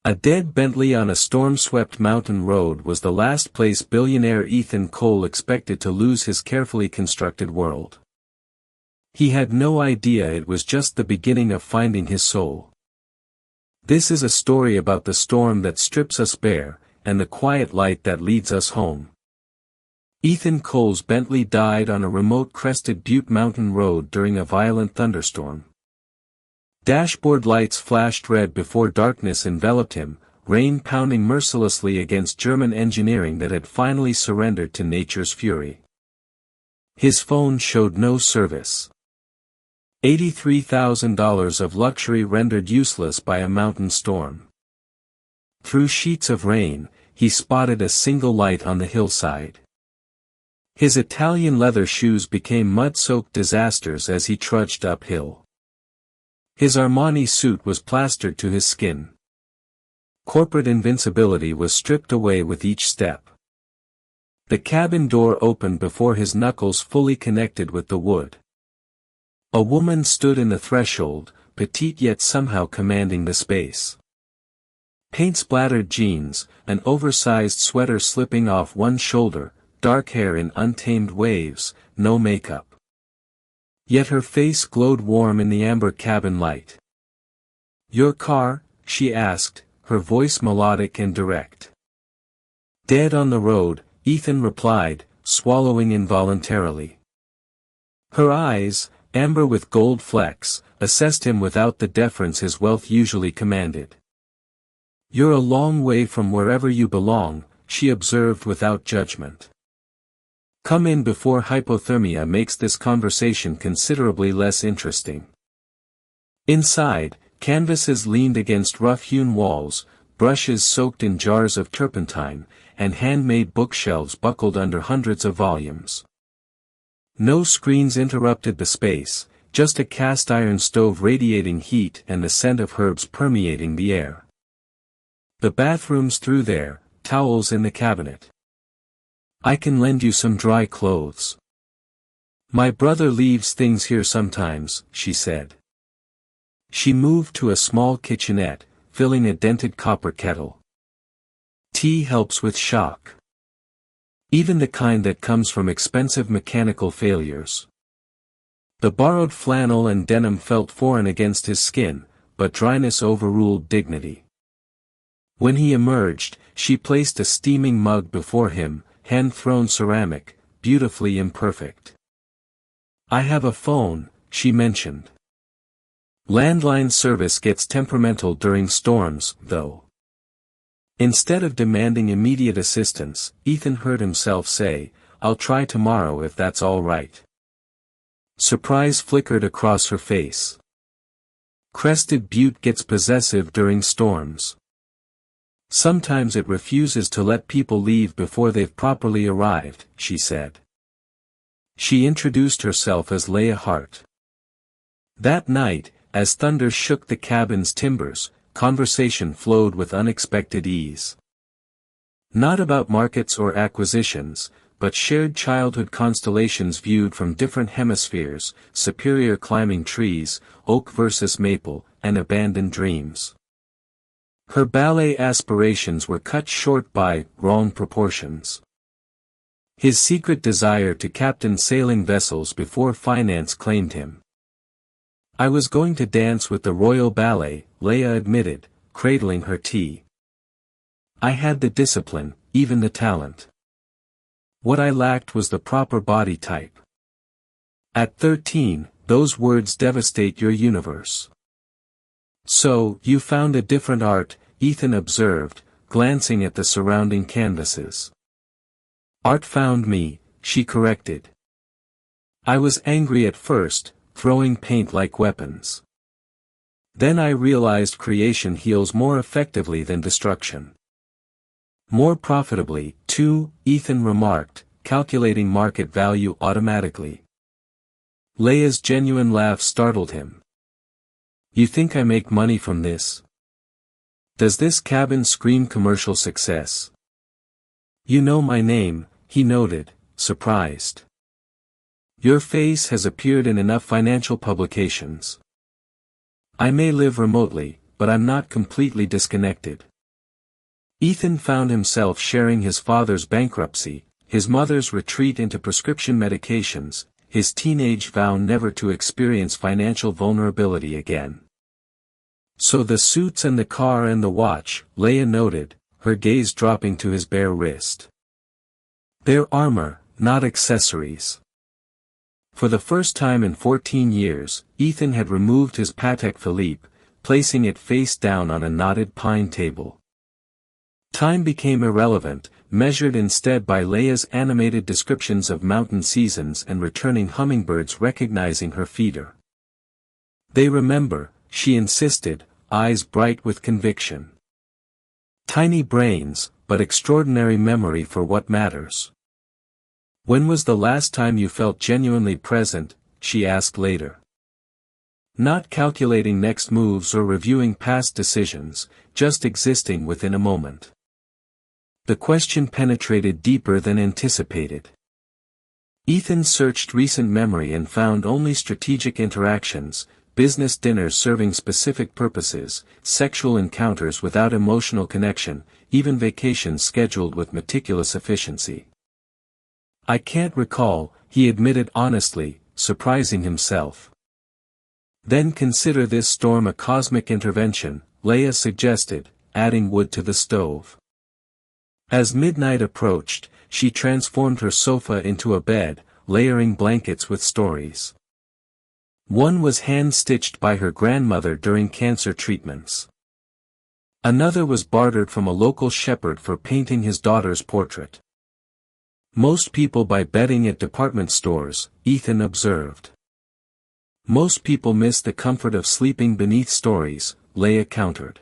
A dead Bentley on a storm-swept mountain road was the last place billionaire Ethan Cole expected to lose his carefully constructed world. He had no idea it was just the beginning of finding his soul. This is a story about the storm that strips us bare, and the quiet light that leads us home. Ethan Cole's Bentley died on a remote crested Butte Mountain road during a violent thunderstorm. Dashboard lights flashed red before darkness enveloped him, rain pounding mercilessly against German engineering that had finally surrendered to nature's fury. His phone showed no service. $83,000 of luxury rendered useless by a mountain storm. Through sheets of rain, he spotted a single light on the hillside. His Italian leather shoes became mud-soaked disasters as he trudged uphill. His Armani suit was plastered to his skin. Corporate invincibility was stripped away with each step. The cabin door opened before his knuckles fully connected with the wood. A woman stood in the threshold, petite yet somehow commanding the space. Paint-splattered jeans, an oversized sweater slipping off one shoulder, dark hair in untamed waves, no makeup. Yet her face glowed warm in the amber cabin light. "Your car?" she asked, her voice melodic and direct. "Dead on the road," Ethan replied, swallowing involuntarily. Her eyes, amber with gold flecks, assessed him without the deference his wealth usually commanded. "You're a long way from wherever you belong," she observed without judgment. "Come in before hypothermia makes this conversation considerably less interesting." Inside, canvases leaned against rough-hewn walls, brushes soaked in jars of turpentine, and handmade bookshelves buckled under hundreds of volumes. No screens interrupted the space, just a cast-iron stove radiating heat and the scent of herbs permeating the air. The bathrooms through there, towels in the cabinet. "I can lend you some dry clothes." "My brother leaves things here sometimes," she said. She moved to a small kitchenette, filling a dented copper kettle. "Tea helps with shock. Even the kind that comes from expensive mechanical failures." The borrowed flannel and denim felt foreign against his skin, but dryness overruled dignity. When he emerged, she placed a steaming mug before him, hand-thrown ceramic, beautifully imperfect. "I have a phone," she mentioned. "Landline service gets temperamental during storms, though." Instead of demanding immediate assistance, Ethan heard himself say, "I'll try tomorrow if that's all right." Surprise flickered across her face. Crested Butte gets possessive during storms. "Sometimes it refuses to let people leave before they've properly arrived," she said. She introduced herself as Leah Hart. That night, as thunder shook the cabin's timbers, conversation flowed with unexpected ease. Not about markets or acquisitions, but shared childhood constellations viewed from different hemispheres, superior climbing trees, oak versus maple, and abandoned dreams. Her ballet aspirations were cut short by wrong proportions. His secret desire to captain sailing vessels before finance claimed him. "I was going to dance with the Royal Ballet," Leah admitted, cradling her tea. "I had the discipline, even the talent. What I lacked was the proper body type." At 13, those words devastate your universe. "So, you found a different art," Ethan observed, glancing at the surrounding canvases. "Art found me," she corrected. "I was angry at first, throwing paint like weapons. Then I realized creation heals more effectively than destruction." "More profitably, too," Ethan remarked, calculating market value automatically. Leah's genuine laugh startled him. "You think I make money from this? Does this cabin scream commercial success?" "You know my name," he noted, surprised. "Your face has appeared in enough financial publications. I may live remotely, but I'm not completely disconnected." Ethan found himself sharing his father's bankruptcy, his mother's retreat into prescription medications, his teenage vow never to experience financial vulnerability again. So the suits and the car and the watch, Leia noted, her gaze dropping to his bare wrist. They're armor, not accessories. For the first time in 14 years, Ethan had removed his Patek Philippe, placing it face down on a knotted pine table. Time became irrelevant, measured instead by Leia's animated descriptions of mountain seasons and returning hummingbirds recognizing her feeder. They remember, she insisted, eyes bright with conviction. Tiny brains, but extraordinary memory for what matters. When was the last time you felt genuinely present, she asked later. Not calculating next moves or reviewing past decisions, just existing within a moment. The question penetrated deeper than anticipated. Ethan searched recent memory and found only strategic interactions, business dinners serving specific purposes, sexual encounters without emotional connection, even vacations scheduled with meticulous efficiency. I can't recall, he admitted honestly, surprising himself. Then consider this storm a cosmic intervention, Leia suggested, adding wood to the stove. As midnight approached, she transformed her sofa into a bed, layering blankets with stories. One was hand-stitched by her grandmother during cancer treatments. Another was bartered from a local shepherd for painting his daughter's portrait. Most people buy bedding at department stores, Ethan observed. Most people miss the comfort of sleeping beneath stories, Leia countered.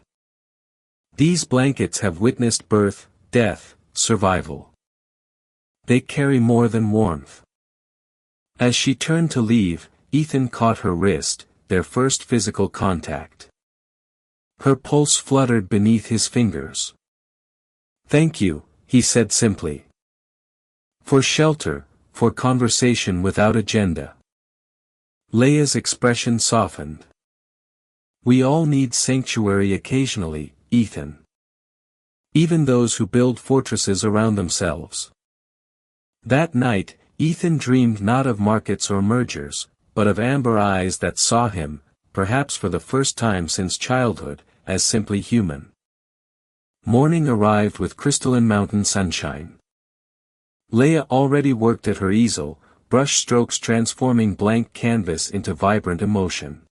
These blankets have witnessed birth, death, survival. They carry more than warmth. As she turned to leave, Ethan caught her wrist, their first physical contact. Her pulse fluttered beneath his fingers. Thank you, he said simply. For shelter, for conversation without agenda. Leia's expression softened. We all need sanctuary occasionally, Ethan. Even those who build fortresses around themselves. That night, Ethan dreamed not of markets or mergers, but of amber eyes that saw him, perhaps for the first time since childhood, as simply human. Morning arrived with crystalline mountain sunshine. Leia already worked at her easel, brush strokes transforming blank canvas into vibrant emotion.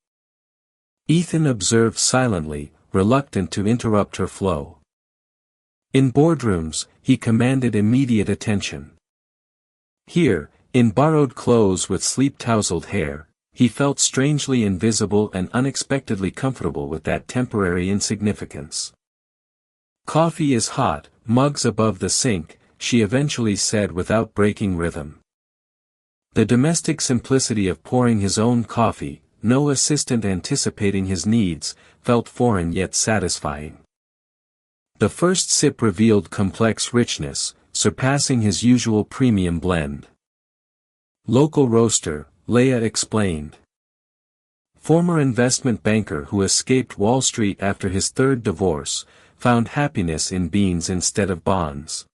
Ethan observed silently, reluctant to interrupt her flow. In boardrooms, he commanded immediate attention. Here, in borrowed clothes with sleep-tousled hair, he felt strangely invisible and unexpectedly comfortable with that temporary insignificance. Coffee is hot, mugs above the sink, she eventually said without breaking rhythm. The domestic simplicity of pouring his own coffee, no assistant anticipating his needs, felt foreign yet satisfying. The first sip revealed complex richness, surpassing his usual premium blend. Local roaster, Leia explained. Former investment banker who escaped Wall Street after his third divorce, found happiness in beans instead of bonds.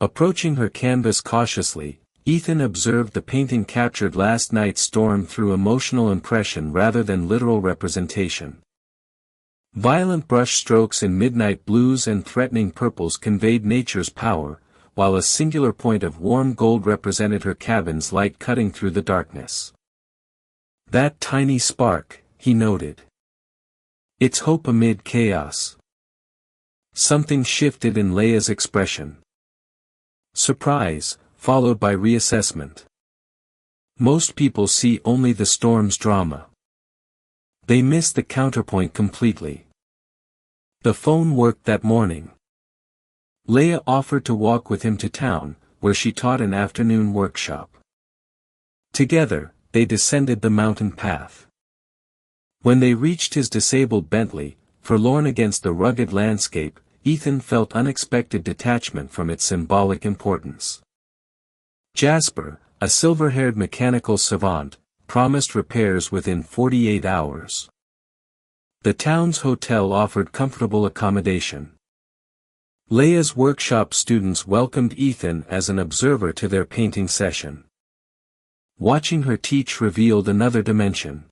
Approaching her canvas cautiously, Ethan observed the painting captured last night's storm through emotional impression rather than literal representation. Violent brush strokes in midnight blues and threatening purples conveyed nature's power, while a singular point of warm gold represented her cabin's light cutting through the darkness. That tiny spark, he noted. It's hope amid chaos. Something shifted in Leia's expression. Surprise, followed by reassessment. Most people see only the storm's drama. They miss the counterpoint completely. The phone worked that morning. Leia offered to walk with him to town, where she taught an afternoon workshop. Together, they descended the mountain path. When they reached his disabled Bentley, forlorn against the rugged landscape, Ethan felt unexpected detachment from its symbolic importance. Jasper, a silver-haired mechanical savant, promised repairs within 48 hours. The town's hotel offered comfortable accommodation. Leia's workshop students welcomed Ethan as an observer to their painting session. Watching her teach revealed another dimension.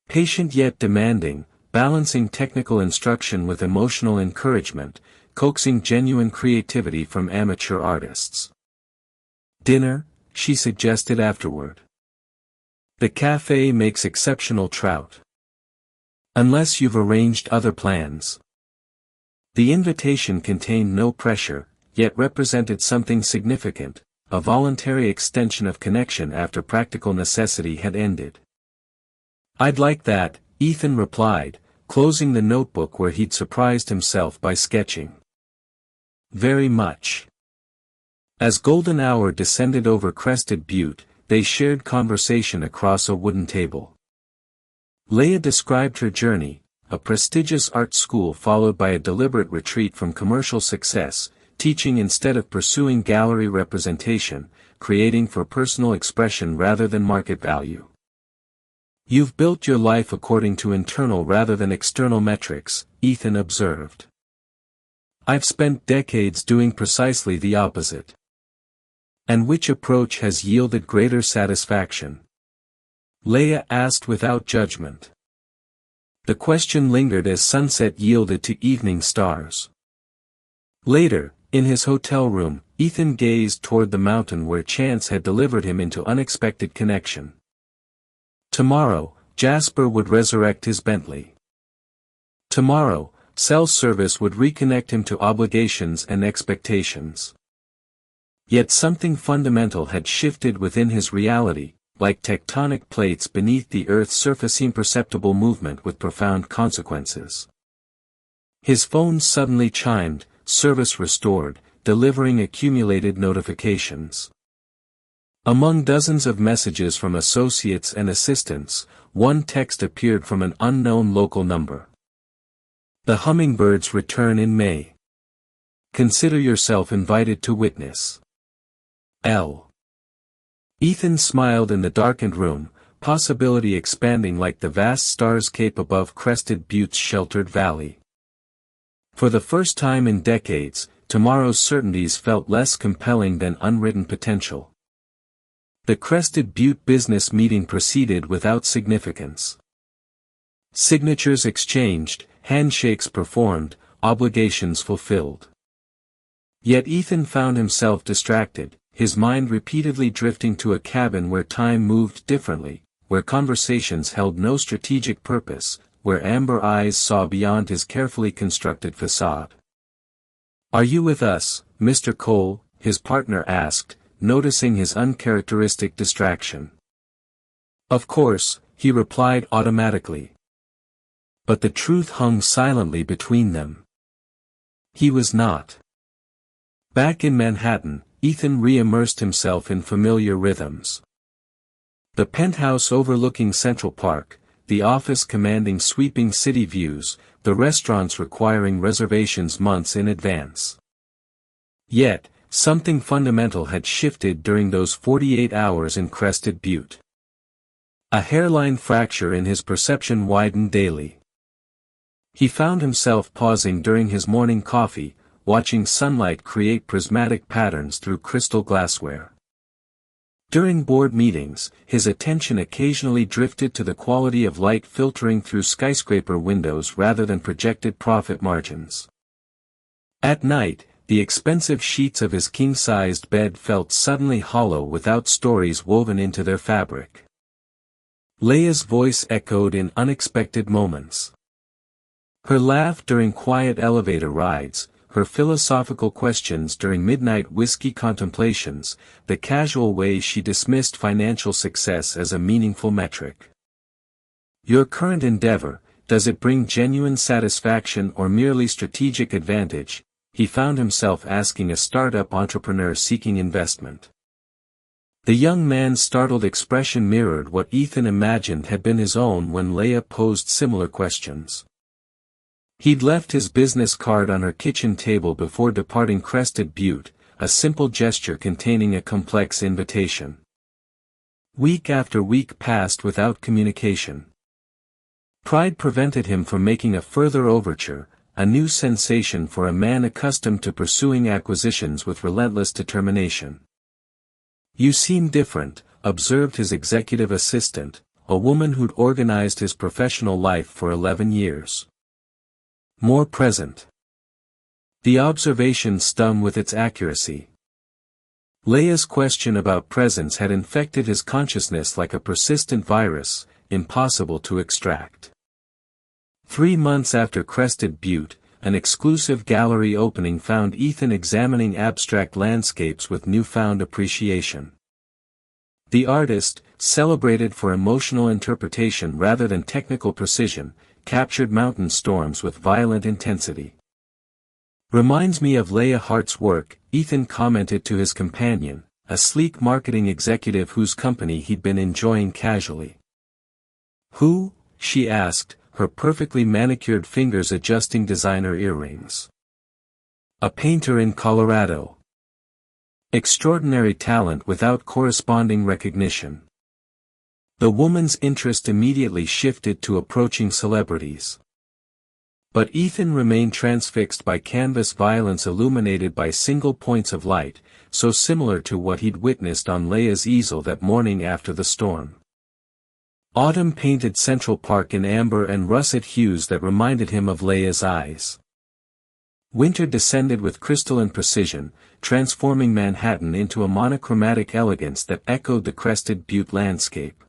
Patient yet demanding, balancing technical instruction with emotional encouragement, coaxing genuine creativity from amateur artists. Dinner, she suggested afterward. The cafe makes exceptional trout. Unless you've arranged other plans. The invitation contained no pressure, yet represented something significant, a voluntary extension of connection after practical necessity had ended. "I'd like that," Ethan replied, closing the notebook where he'd surprised himself by sketching. "Very much." As golden hour descended over Crested Butte, they shared conversation across a wooden table. Leia described her journey, a prestigious art school followed by a deliberate retreat from commercial success, teaching instead of pursuing gallery representation, creating for personal expression rather than market value. "You've built your life according to internal rather than external metrics," Ethan observed. "I've spent decades doing precisely the opposite." "And which approach has yielded greater satisfaction?" Leia asked without judgment. The question lingered as sunset yielded to evening stars. Later, in his hotel room, Ethan gazed toward the mountain where chance had delivered him into unexpected connection. Tomorrow, Jasper would resurrect his Bentley. Tomorrow, cell service would reconnect him to obligations and expectations. Yet something fundamental had shifted within his reality, like tectonic plates beneath the Earth's surface, imperceptible movement with profound consequences. His phone suddenly chimed, service restored, delivering accumulated notifications. Among dozens of messages from associates and assistants, one text appeared from an unknown local number. "The hummingbirds return in May. Consider yourself invited to witness. L." Ethan smiled in the darkened room, possibility expanding like the vast starscape above Crested Butte's sheltered valley. For the first time in decades, tomorrow's certainties felt less compelling than unwritten potential. The Crested Butte business meeting proceeded without significance. Signatures exchanged, handshakes performed, obligations fulfilled. Yet Ethan found himself distracted, his mind repeatedly drifting to a cabin where time moved differently, where conversations held no strategic purpose, where amber eyes saw beyond his carefully constructed facade. "Are you with us, Mr. Cole?" his partner asked, noticing his uncharacteristic distraction. "Of course," he replied automatically. But the truth hung silently between them. He was not. Back in Manhattan, Ethan re-immersed himself in familiar rhythms. The penthouse overlooking Central Park, the office commanding sweeping city views, the restaurants requiring reservations months in advance. Yet, something fundamental had shifted during those 48 hours in Crested Butte. A hairline fracture in his perception widened daily. He found himself pausing during his morning coffee, watching sunlight create prismatic patterns through crystal glassware. During board meetings, his attention occasionally drifted to the quality of light filtering through skyscraper windows rather than projected profit margins. At night, the expensive sheets of his king-sized bed felt suddenly hollow without stories woven into their fabric. Leia's voice echoed in unexpected moments. Her laugh during quiet elevator rides, her philosophical questions during midnight whiskey contemplations, the casual way she dismissed financial success as a meaningful metric. "Your current endeavor, does it bring genuine satisfaction or merely strategic advantage?" he found himself asking a startup entrepreneur seeking investment. The young man's startled expression mirrored what Ethan imagined had been his own when Leia posed similar questions. He'd left his business card on her kitchen table before departing Crested Butte, a simple gesture containing a complex invitation. Week after week passed without communication. Pride prevented him from making a further overture, a new sensation for a man accustomed to pursuing acquisitions with relentless determination. "You seem different," observed his executive assistant, a woman who'd organized his professional life for 11 years. "More present." The observation stung with its accuracy. Leia's question about presence had infected his consciousness like a persistent virus, impossible to extract. 3 months after Crested Butte, an exclusive gallery opening found Ethan examining abstract landscapes with newfound appreciation. The artist, celebrated for emotional interpretation rather than technical precision, captured mountain storms with violent intensity. "Reminds me of Leia Hart's work," Ethan commented to his companion, a sleek marketing executive whose company he'd been enjoying casually. "Who?" she asked, her perfectly manicured fingers adjusting designer earrings. "A painter in Colorado. Extraordinary talent without corresponding recognition." The woman's interest immediately shifted to approaching celebrities. But Ethan remained transfixed by canvas violence illuminated by single points of light, so similar to what he'd witnessed on Leia's easel that morning after the storm. Autumn painted Central Park in amber and russet hues that reminded him of Leia's eyes. Winter descended with crystalline precision, transforming Manhattan into a monochromatic elegance that echoed the Crested Butte landscape.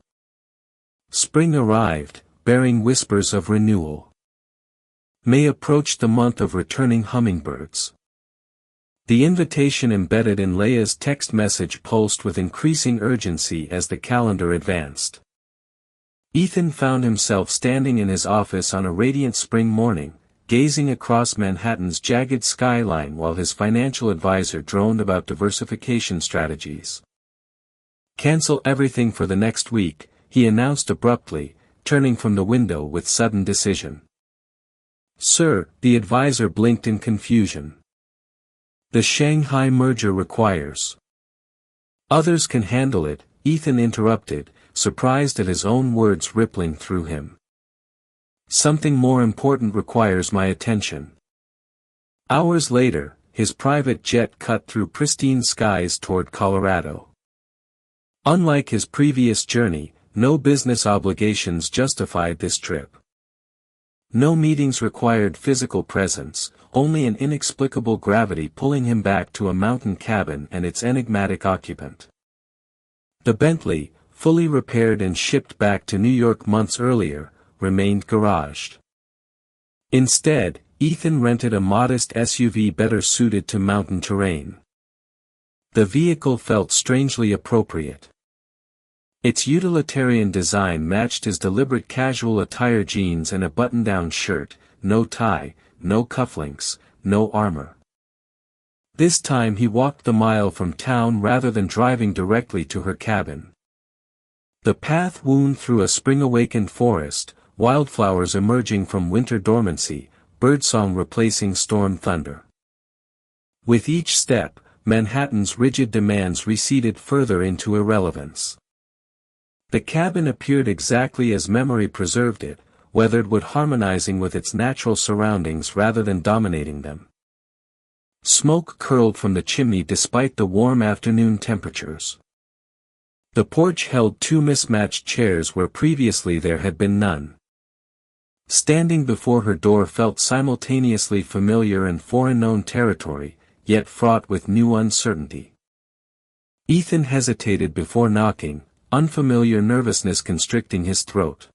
Spring arrived, bearing whispers of renewal. May approached the month of returning hummingbirds. The invitation embedded in Leia's text message pulsed with increasing urgency as the calendar advanced. Ethan found himself standing in his office on a radiant spring morning, gazing across Manhattan's jagged skyline while his financial advisor droned about diversification strategies. "Cancel everything for the next week," he announced abruptly, turning from the window with sudden decision. "Sir," the advisor blinked in confusion. "The Shanghai merger requires." "Others can handle it," Ethan interrupted, surprised at his own words rippling through him. "Something more important requires my attention." Hours later, his private jet cut through pristine skies toward Colorado. Unlike his previous journey, no business obligations justified this trip. No meetings required physical presence, only an inexplicable gravity pulling him back to a mountain cabin and its enigmatic occupant. The Bentley, fully repaired and shipped back to New York months earlier, remained garaged. Instead, Ethan rented a modest SUV better suited to mountain terrain. The vehicle felt strangely appropriate. Its utilitarian design matched his deliberate casual attire: jeans and a button-down shirt, no tie, no cufflinks, no armor. This time he walked the mile from town rather than driving directly to her cabin. The path wound through a spring-awakened forest, wildflowers emerging from winter dormancy, birdsong replacing storm thunder. With each step, Manhattan's rigid demands receded further into irrelevance. The cabin appeared exactly as memory preserved it, weathered wood harmonizing with its natural surroundings rather than dominating them. Smoke curled from the chimney despite the warm afternoon temperatures. The porch held 2 mismatched chairs where previously there had been none. Standing before her door felt simultaneously familiar and foreign known territory, yet fraught with new uncertainty. Ethan hesitated before knocking, unfamiliar nervousness constricting his throat.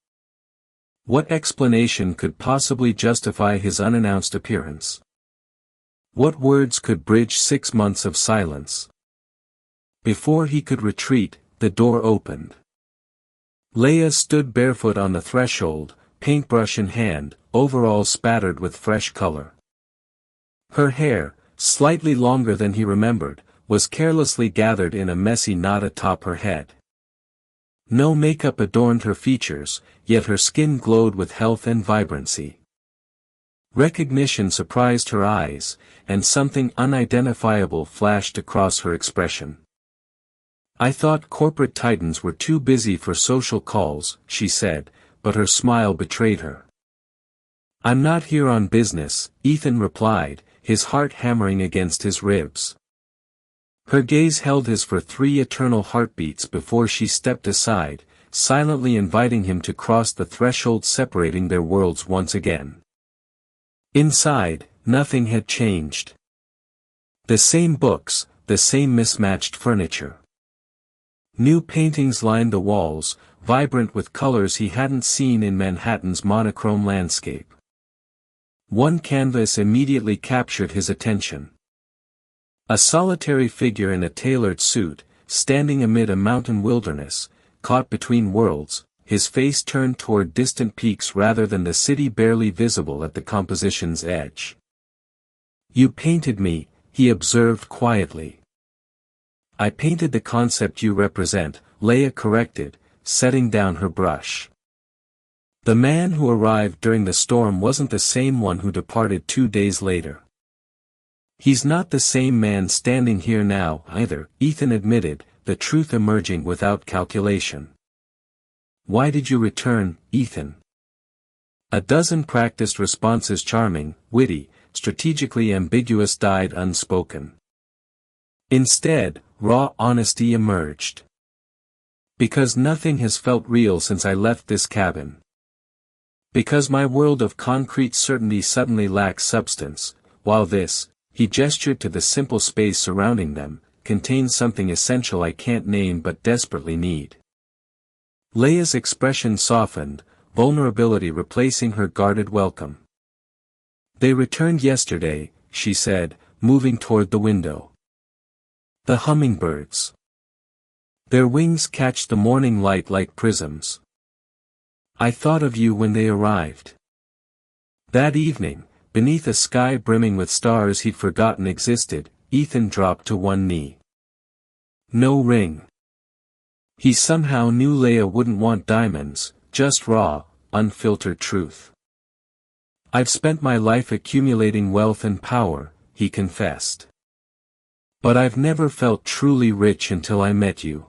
What explanation could possibly justify his unannounced appearance? What words could bridge 6 months of silence? Before he could retreat, the door opened. Leia stood barefoot on the threshold, paintbrush in hand, overalls spattered with fresh color. Her hair, slightly longer than he remembered, was carelessly gathered in a messy knot atop her head. No makeup adorned her features, yet her skin glowed with health and vibrancy. Recognition surprised her eyes, and something unidentifiable flashed across her expression. "I thought corporate titans were too busy for social calls," she said, but her smile betrayed her. I'm not here on business, Ethan replied, his heart hammering against his ribs. Her gaze held his for 3 eternal heartbeats before she stepped aside, silently inviting him to cross the threshold separating their worlds once again. Inside, nothing had changed. The same books, the same mismatched furniture. New paintings lined the walls, vibrant with colors he hadn't seen in Manhattan's monochrome landscape. One canvas immediately captured his attention. A solitary figure in a tailored suit, standing amid a mountain wilderness, caught between worlds, his face turned toward distant peaks rather than the city barely visible at the composition's edge. You painted me, he observed quietly. I painted the concept you represent, Leia corrected, setting down her brush. The man who arrived during the storm wasn't the same one who departed 2 days later. He's not the same man standing here now, either, Ethan admitted, the truth emerging without calculation. Why did you return, Ethan? A dozen practiced responses, charming, witty, strategically ambiguous, died unspoken. Instead, raw honesty emerged. Because nothing has felt real since I left this cabin. Because my world of concrete certainty suddenly lacks substance, while this, he gestured to the simple space surrounding them, contains something essential I can't name but desperately need. Leia's expression softened, vulnerability replacing her guarded welcome. They returned yesterday, she said, moving toward the window. The hummingbirds. Their wings catch the morning light like prisms. I thought of you when they arrived. That evening, beneath a sky brimming with stars he'd forgotten existed, Ethan dropped to one knee. No ring. He somehow knew Leia wouldn't want diamonds, just raw, unfiltered truth. I've spent my life accumulating wealth and power, he confessed. But I've never felt truly rich until I met you.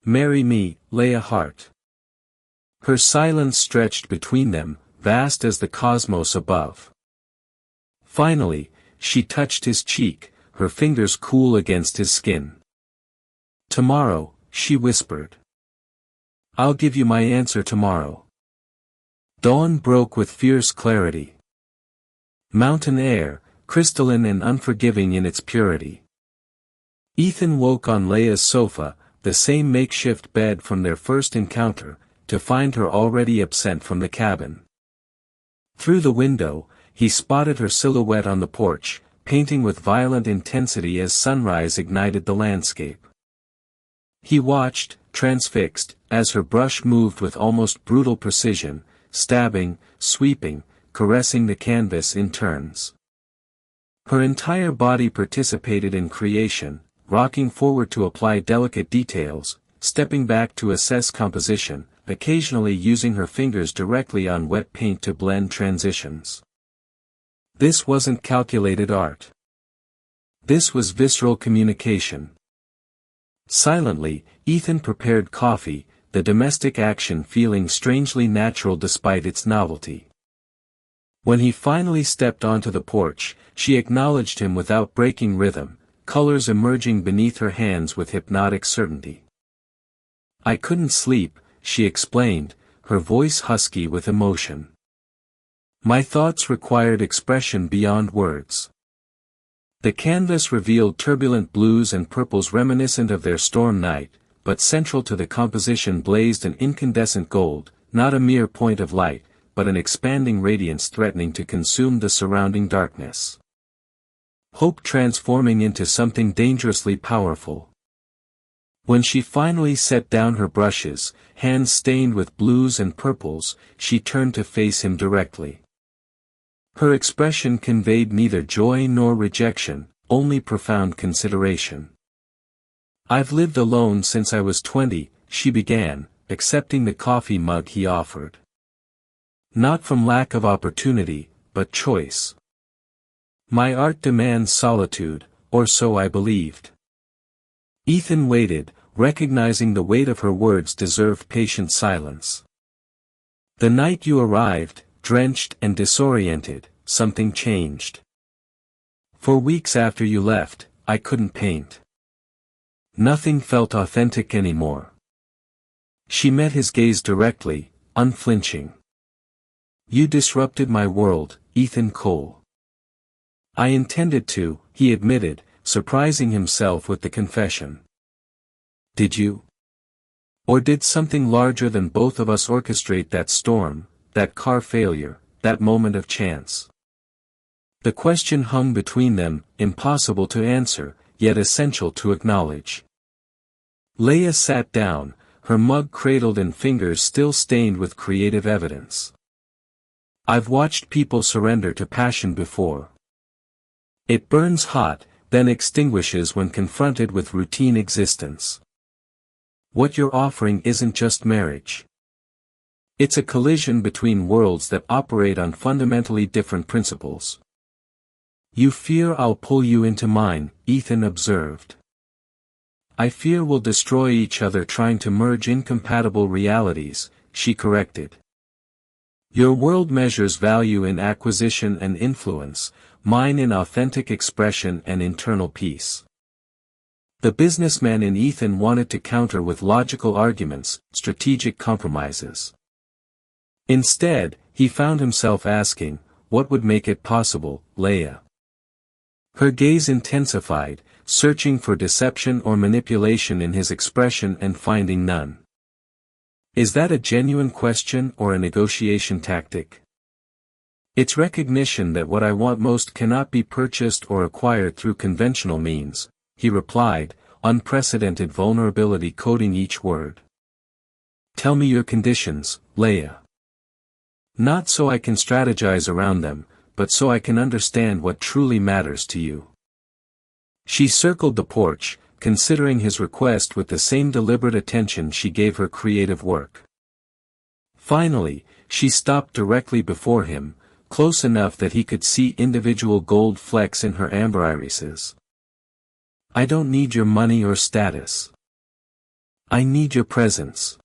Marry me, Leia Hart. Her silence stretched between them, vast as the cosmos above. Finally, she touched his cheek, her fingers cool against his skin. Tomorrow, she whispered. I'll give you my answer tomorrow. Dawn broke with fierce clarity. Mountain air, crystalline and unforgiving in its purity. Ethan woke on Leia's sofa, the same makeshift bed from their first encounter, to find her already absent from the cabin. Through the window, he spotted her silhouette on the porch, painting with violent intensity as sunrise ignited the landscape. He watched, transfixed, as her brush moved with almost brutal precision, stabbing, sweeping, caressing the canvas in turns. Her entire body participated in creation, rocking forward to apply delicate details, stepping back to assess composition, occasionally using her fingers directly on wet paint to blend transitions. This wasn't calculated art. This was visceral communication. Silently, Ethan prepared coffee, the domestic action feeling strangely natural despite its novelty. When he finally stepped onto the porch, she acknowledged him without breaking rhythm, colors emerging beneath her hands with hypnotic certainty. I couldn't sleep, she explained, her voice husky with emotion. My thoughts required expression beyond words. The canvas revealed turbulent blues and purples reminiscent of their storm night, but central to the composition blazed an incandescent gold, not a mere point of light, but an expanding radiance threatening to consume the surrounding darkness. Hope transforming into something dangerously powerful. When she finally set down her brushes, hands stained with blues and purples, she turned to face him directly. Her expression conveyed neither joy nor rejection, only profound consideration. I've lived alone since I was 20, she began, accepting the coffee mug he offered. Not from lack of opportunity, but choice. My art demands solitude, or so I believed. Ethan waited, recognizing the weight of her words deserved patient silence. The night you arrived, drenched and disoriented, something changed. For weeks after you left, I couldn't paint. Nothing felt authentic anymore. She met his gaze directly, unflinching. You disrupted my world, Ethan Cole. I intended to, he admitted, surprising himself with the confession. Did you? Or did something larger than both of us orchestrate that storm, that car failure, that moment of chance? The question hung between them, impossible to answer, yet essential to acknowledge. Leia sat down, her mug cradled and fingers still stained with creative evidence. I've watched people surrender to passion before. It burns hot, then extinguishes when confronted with routine existence. What you're offering isn't just marriage. It's a collision between worlds that operate on fundamentally different principles. You fear I'll pull you into mine, Ethan observed. I fear we'll destroy each other trying to merge incompatible realities, she corrected. Your world measures value in acquisition and influence, mine in authentic expression and internal peace. The businessman in Ethan wanted to counter with logical arguments, strategic compromises. Instead, he found himself asking, what would make it possible, Leia? Her gaze intensified, searching for deception or manipulation in his expression and finding none. Is that a genuine question or a negotiation tactic? It's recognition that what I want most cannot be purchased or acquired through conventional means, he replied, unprecedented vulnerability coding each word. Tell me your conditions, Leia. Not so I can strategize around them, but so I can understand what truly matters to you. She circled the porch, considering his request with the same deliberate attention she gave her creative work. Finally, she stopped directly before him, close enough that he could see individual gold flecks in her amber irises. I don't need your money or status. I need your presence.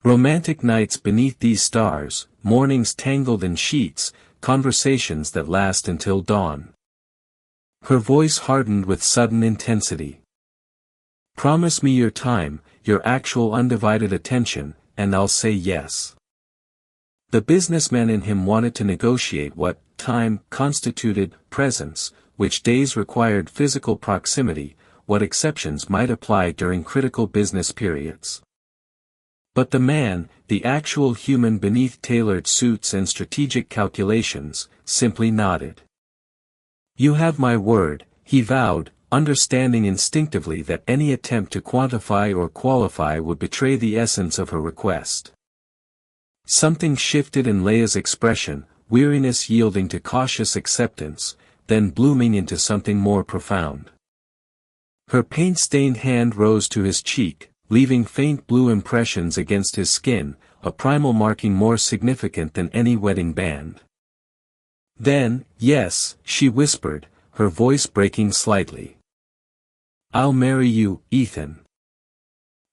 Romantic nights beneath these stars, mornings tangled in sheets, conversations that last until dawn. Her voice hardened with sudden intensity. Promise me your time, your actual undivided attention, and I'll say yes. The businessman in him wanted to negotiate what time constituted presence, which days required physical proximity, what exceptions might apply during critical business periods. But the man, the actual human beneath tailored suits and strategic calculations, simply nodded. You have my word, he vowed, understanding instinctively that any attempt to quantify or qualify would betray the essence of her request. Something shifted in Leia's expression, weariness yielding to cautious acceptance, then blooming into something more profound. Her paint-stained hand rose to his cheek, leaving faint blue impressions against his skin, a primal marking more significant than any wedding band. Then, yes, she whispered, her voice breaking slightly. I'll marry you, Ethan.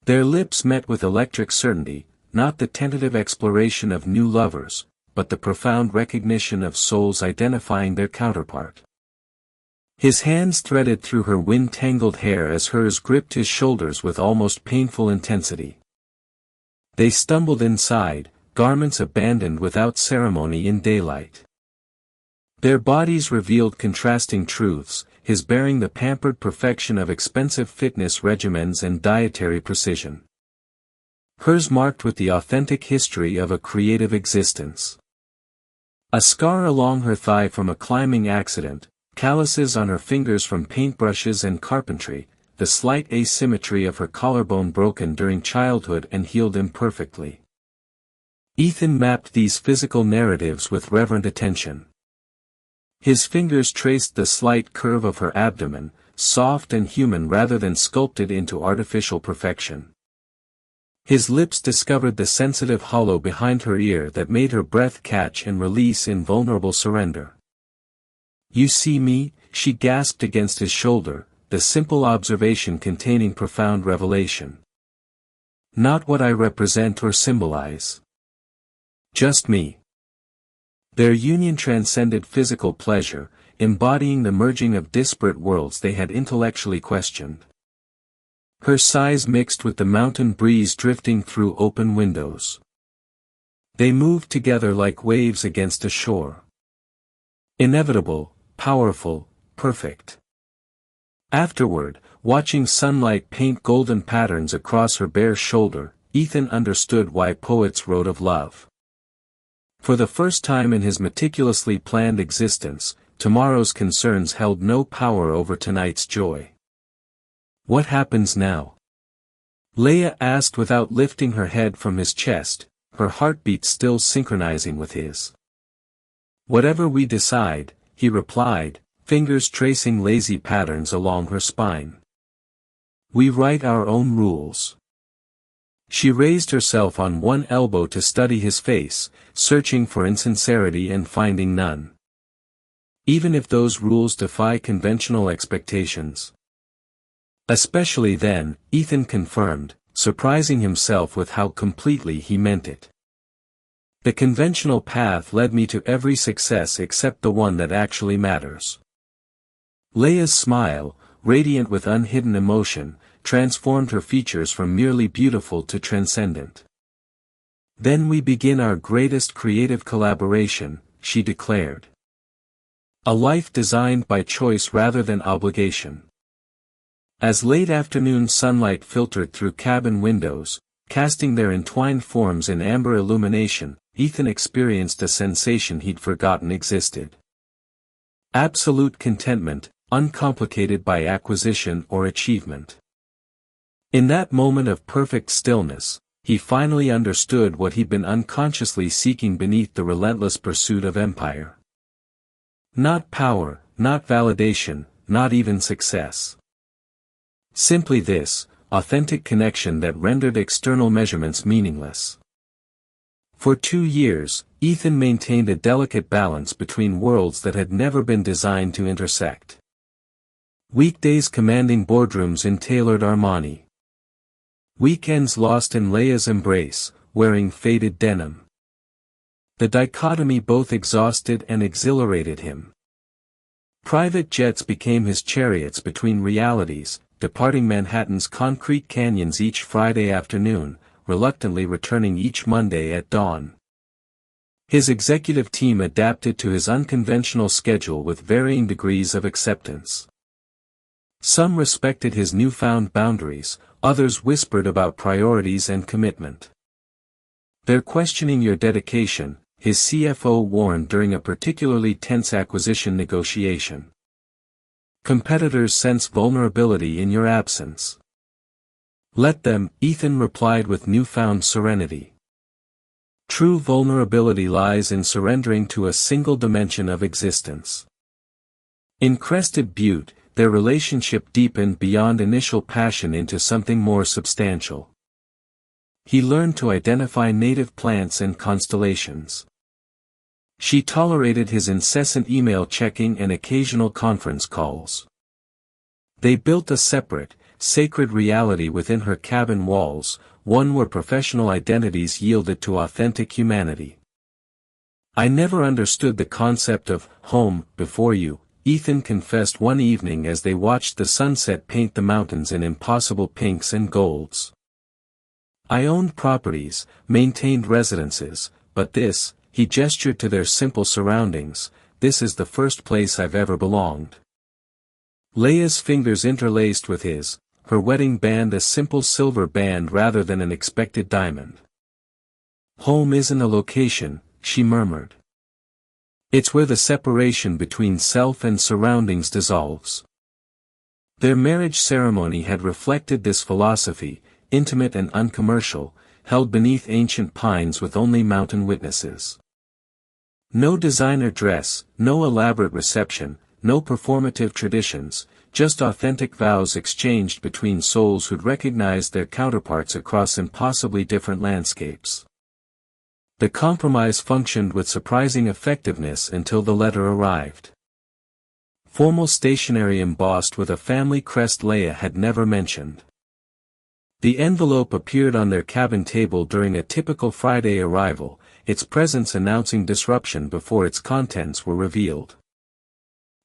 Their lips met with electric certainty, not the tentative exploration of new lovers, but the profound recognition of souls identifying their counterpart. His hands threaded through her wind-tangled hair as hers gripped his shoulders with almost painful intensity. They stumbled inside, garments abandoned without ceremony in daylight. Their bodies revealed contrasting truths, his bearing the pampered perfection of expensive fitness regimens and dietary precision. Hers marked with the authentic history of a creative existence. A scar along her thigh from a climbing accident, calluses on her fingers from paintbrushes and carpentry, the slight asymmetry of her collarbone broken during childhood and healed imperfectly. Ethan mapped these physical narratives with reverent attention. His fingers traced the slight curve of her abdomen, soft and human rather than sculpted into artificial perfection. His lips discovered the sensitive hollow behind her ear that made her breath catch and release in vulnerable surrender. You see me, she gasped against his shoulder, the simple observation containing profound revelation. Not what I represent or symbolize. Just me. Their union transcended physical pleasure, embodying the merging of disparate worlds they had intellectually questioned. Her sighs mixed with the mountain breeze drifting through open windows. They moved together like waves against a shore. Inevitable, powerful, perfect. Afterward, watching sunlight paint golden patterns across her bare shoulder, Ethan understood why poets wrote of love. For the first time in his meticulously planned existence, tomorrow's concerns held no power over tonight's joy. What happens now? Leia asked without lifting her head from his chest, her heartbeat still synchronizing with his. Whatever we decide, he replied, fingers tracing lazy patterns along her spine. We write our own rules. She raised herself on one elbow to study his face, searching for insincerity and finding none. Even if those rules defy conventional expectations. Especially then, Ethan confirmed, surprising himself with how completely he meant it. The conventional path led me to every success except the one that actually matters. Leia's smile, radiant with unhidden emotion, transformed her features from merely beautiful to transcendent. Then we begin our greatest creative collaboration, she declared. A life designed by choice rather than obligation. As late afternoon sunlight filtered through cabin windows, casting their entwined forms in amber illumination, Ethan experienced a sensation he'd forgotten existed. Absolute contentment, uncomplicated by acquisition or achievement. In that moment of perfect stillness, he finally understood what he'd been unconsciously seeking beneath the relentless pursuit of empire. Not power, not validation, not even success. Simply this, authentic connection that rendered external measurements meaningless. For 2 years, Ethan maintained a delicate balance between worlds that had never been designed to intersect. Weekdays commanding boardrooms in tailored Armani. Weekends lost in Leia's embrace, wearing faded denim. The dichotomy both exhausted and exhilarated him. Private jets became his chariots between realities, departing Manhattan's concrete canyons each Friday afternoon, reluctantly returning each Monday at dawn. His executive team adapted to his unconventional schedule with varying degrees of acceptance. Some respected his newfound boundaries, others whispered about priorities and commitment. "They're questioning your dedication," his CFO warned during a particularly tense acquisition negotiation. "Competitors sense vulnerability in your absence." "Let them," Ethan replied with newfound serenity. True vulnerability lies in surrendering to a single dimension of existence. In Crested Butte, their relationship deepened beyond initial passion into something more substantial. He learned to identify native plants and constellations. She tolerated his incessant email checking and occasional conference calls. They built a separate, sacred reality within her cabin walls, one where professional identities yielded to authentic humanity. "I never understood the concept of home before you," Ethan confessed one evening as they watched the sunset paint the mountains in impossible pinks and golds. "I owned properties, maintained residences, but this," he gestured to their simple surroundings, "this is the first place I've ever belonged." Leia's fingers interlaced with his, her wedding band a simple silver band rather than an expected diamond. "Home isn't a location," she murmured. "It's where the separation between self and surroundings dissolves." Their marriage ceremony had reflected this philosophy, intimate and uncommercial, held beneath ancient pines with only mountain witnesses. No designer dress, no elaborate reception, no performative traditions, just authentic vows exchanged between souls who'd recognized their counterparts across impossibly different landscapes. The compromise functioned with surprising effectiveness until the letter arrived. Formal stationery embossed with a family crest Leia had never mentioned. The envelope appeared on their cabin table during a typical Friday arrival, its presence announcing disruption before its contents were revealed.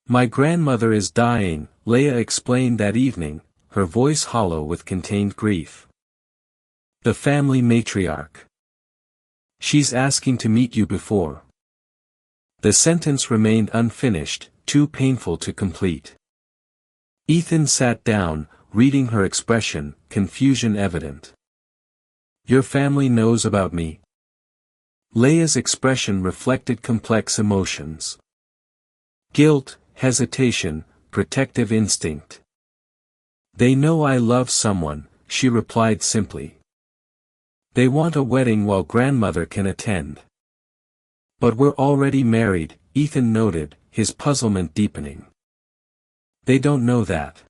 "My grandmother is dying," Leia explained that evening, her voice hollow with contained grief. "The family matriarch. She's asking to meet you before." The sentence remained unfinished, too painful to complete. Ethan sat down, reading her expression, confusion evident. "Your family knows about me?" Leia's expression reflected complex emotions. Guilt, hesitation, protective instinct. "They know I love someone," she replied simply. "They want a wedding while grandmother can attend." "But we're already married," Ethan noted, his puzzlement deepening. "They don't know that."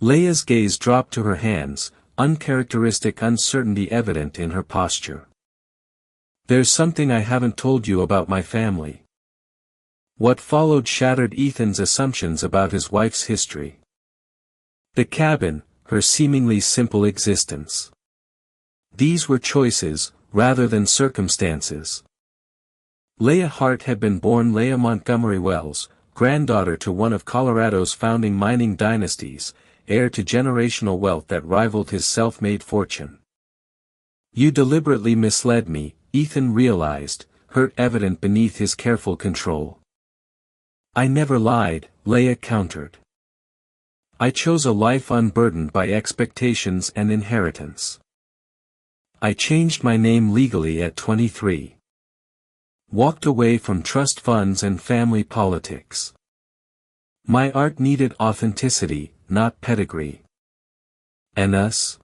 Leia's gaze dropped to her hands, uncharacteristic uncertainty evident in her posture. "There's something I haven't told you about my family." What followed shattered Ethan's assumptions about his wife's history. The cabin, her seemingly simple existence. These were choices, rather than circumstances. Leia Hart had been born Leia Montgomery Wells, granddaughter to one of Colorado's founding mining dynasties, heir to generational wealth that rivaled his self-made fortune. "You deliberately misled me," Ethan realized, hurt evident beneath his careful control. "I never lied," Leia countered. "I chose a life unburdened by expectations and inheritance. I changed my name legally at 23. Walked away from trust funds and family politics. My art needed authenticity, not pedigree. And us?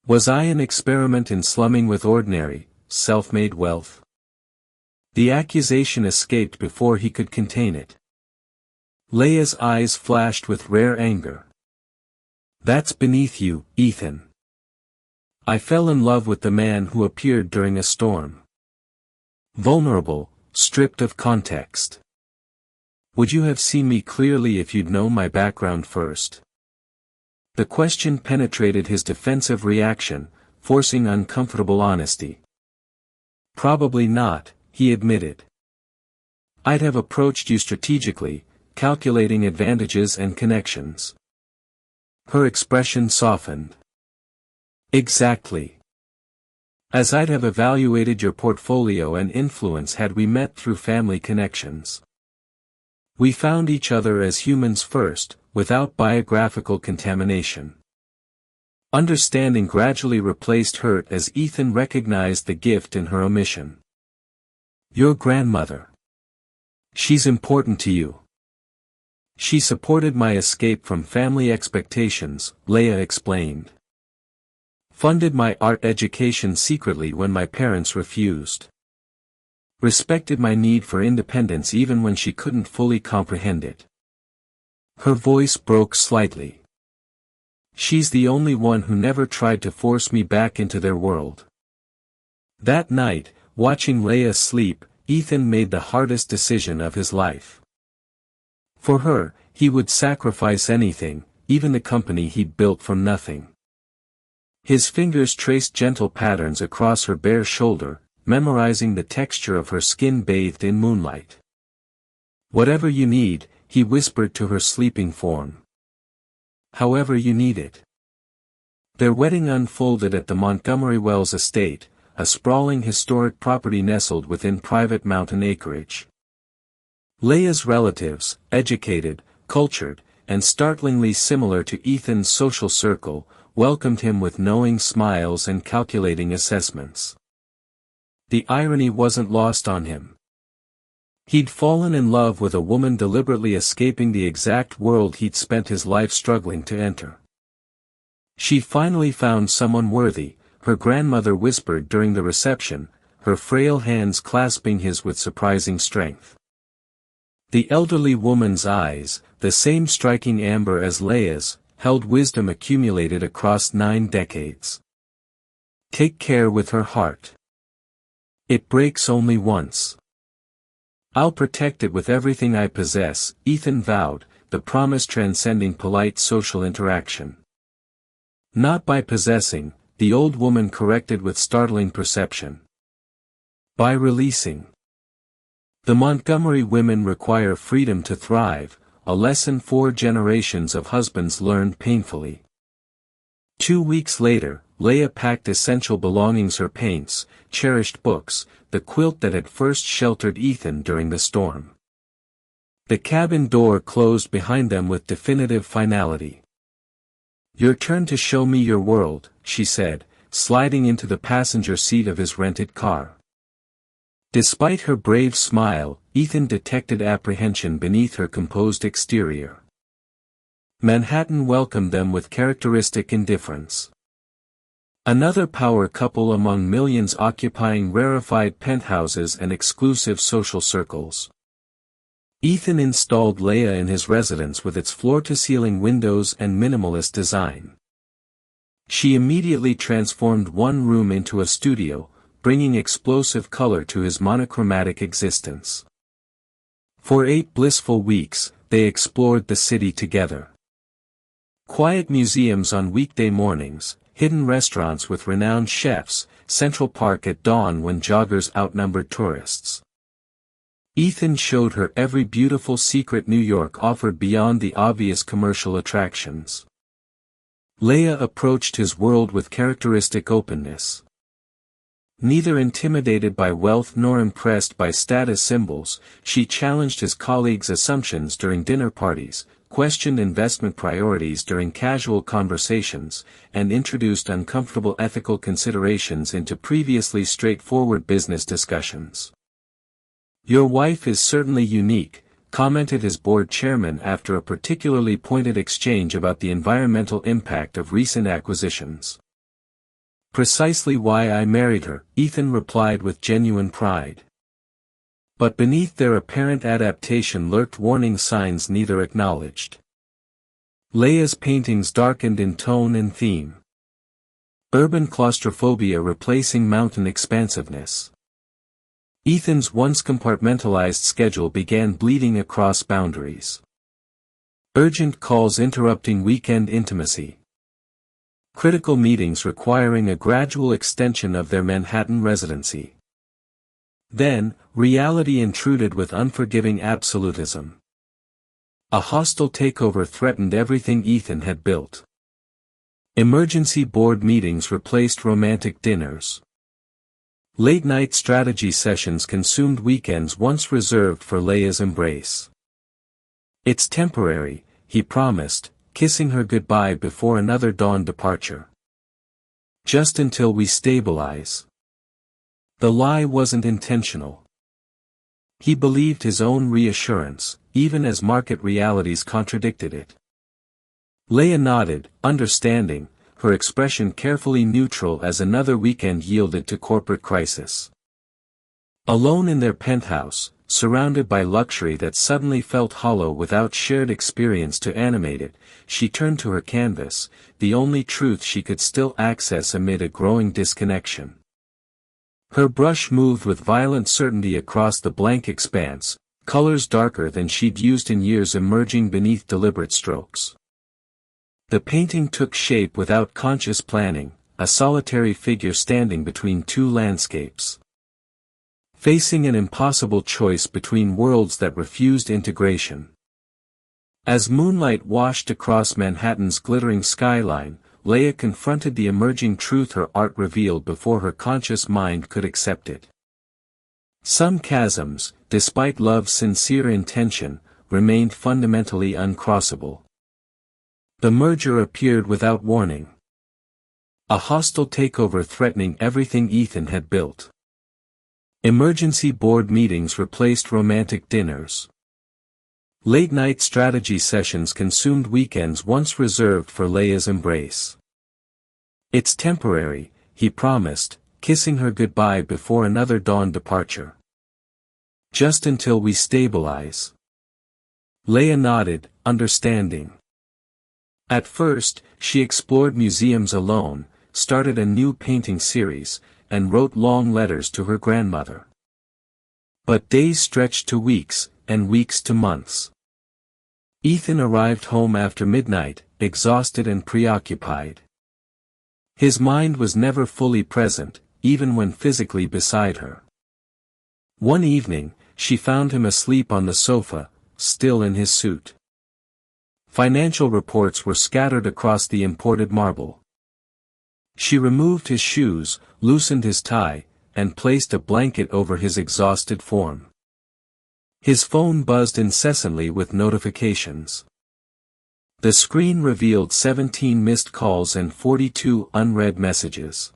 Was I an experiment in slumming with ordinary, self-made wealth?" The accusation escaped before he could contain it. Leia's eyes flashed with rare anger. "That's beneath you, Ethan. I fell in love with the man who appeared during a storm. Vulnerable, stripped of context. Would you have seen me clearly if you'd known my background first?" The question penetrated his defensive reaction, forcing uncomfortable honesty. "Probably not," he admitted. "I'd have approached you strategically, calculating advantages and connections." Her expression softened. "Exactly. As I'd have evaluated your portfolio and influence had we met through family connections. We found each other as humans first, without biographical contamination." Understanding gradually replaced hurt as Ethan recognized the gift in her omission. "Your grandmother. She's important to you." "She supported my escape from family expectations," Leia explained. "Funded my art education secretly when my parents refused. Respected my need for independence even when she couldn't fully comprehend it." Her voice broke slightly. "She's the only one who never tried to force me back into their world." That night, watching Leia sleep, Ethan made the hardest decision of his life. For her, he would sacrifice anything, even the company he'd built from nothing. His fingers traced gentle patterns across her bare shoulder, memorizing the texture of her skin bathed in moonlight. "Whatever you need," he whispered to her sleeping form. "However you need it." Their wedding unfolded at the Montgomery Wells estate, a sprawling historic property nestled within private mountain acreage. Leia's relatives, educated, cultured, and startlingly similar to Ethan's social circle, welcomed him with knowing smiles and calculating assessments. The irony wasn't lost on him. He'd fallen in love with a woman deliberately escaping the exact world he'd spent his life struggling to enter. She'd finally found someone worthy, her grandmother whispered during the reception, her frail hands clasping his with surprising strength. The elderly woman's eyes, the same striking amber as Leia's, held wisdom accumulated across 9 decades. "Take care with her heart. It breaks only once." "I'll protect it with everything I possess," Ethan vowed, the promise transcending polite social interaction. "Not by possessing," the old woman corrected with startling perception. By releasing. The Montgomery women require freedom to thrive, a lesson 4 generations of husbands learned painfully. 2 weeks later, Leah packed essential belongings: her paints, cherished books, the quilt that had first sheltered Ethan during the storm. The cabin door closed behind them with definitive finality. "Your turn to show me your world," she said, sliding into the passenger seat of his rented car. Despite her brave smile, Ethan detected apprehension beneath her composed exterior. Manhattan welcomed them with characteristic indifference. Another power couple among millions occupying rarefied penthouses and exclusive social circles. Ethan installed Leah in his residence with its floor-to-ceiling windows and minimalist design. She immediately transformed one room into a studio, bringing explosive color to his monochromatic existence. For 8 blissful weeks, they explored the city together. Quiet museums on weekday mornings, hidden restaurants with renowned chefs, Central Park at dawn when joggers outnumbered tourists. Ethan showed her every beautiful secret New York offered beyond the obvious commercial attractions. Leah approached his world with characteristic openness. Neither intimidated by wealth nor impressed by status symbols, she challenged his colleagues' assumptions during dinner parties, questioned investment priorities during casual conversations, and introduced uncomfortable ethical considerations into previously straightforward business discussions. "Your wife is certainly unique," commented his board chairman after a particularly pointed exchange about the environmental impact of recent acquisitions. "Precisely why I married her," Ethan replied with genuine pride. But beneath their apparent adaptation lurked warning signs neither acknowledged. Leah's paintings darkened in tone and theme. Urban claustrophobia replacing mountain expansiveness. Ethan's once compartmentalized schedule began bleeding across boundaries. Urgent calls interrupting weekend intimacy. Critical meetings requiring a gradual extension of their Manhattan residency. Then, reality intruded with unforgiving absolutism. A hostile takeover threatened everything Ethan had built. Emergency board meetings replaced romantic dinners. Late-night strategy sessions consumed weekends once reserved for Leah's embrace. "It's temporary," he promised, kissing her goodbye before another dawn departure. "Just until we stabilize." The lie wasn't intentional. He believed his own reassurance, even as market realities contradicted it. Leah nodded, understanding, her expression carefully neutral as another weekend yielded to corporate crisis. Alone in their penthouse, surrounded by luxury that suddenly felt hollow without shared experience to animate it, she turned to her canvas, the only truth she could still access amid a growing disconnection. Her brush moved with violent certainty across the blank expanse, colors darker than she'd used in years emerging beneath deliberate strokes. The painting took shape without conscious planning, a solitary figure standing between two landscapes. Facing an impossible choice between worlds that refused integration. As moonlight washed across Manhattan's glittering skyline, Leah confronted the emerging truth her art revealed before her conscious mind could accept it. Some chasms, despite love's sincere intention, remained fundamentally uncrossable. The merger appeared without warning. A hostile takeover threatening everything Ethan had built. Emergency board meetings replaced romantic dinners. Late-night strategy sessions consumed weekends once reserved for Leah's embrace. "It's temporary," he promised, kissing her goodbye before another dawn departure. "Just until we stabilize." Leah nodded, understanding. At first, she explored museums alone, started a new painting series, and wrote long letters to her grandmother. But days stretched to weeks, and weeks to months. Ethan arrived home after midnight, exhausted and preoccupied. His mind was never fully present, even when physically beside her. One evening, she found him asleep on the sofa, still in his suit. Financial reports were scattered across the imported marble. She removed his shoes, loosened his tie, and placed a blanket over his exhausted form. His phone buzzed incessantly with notifications. The screen revealed 17 missed calls and 42 unread messages.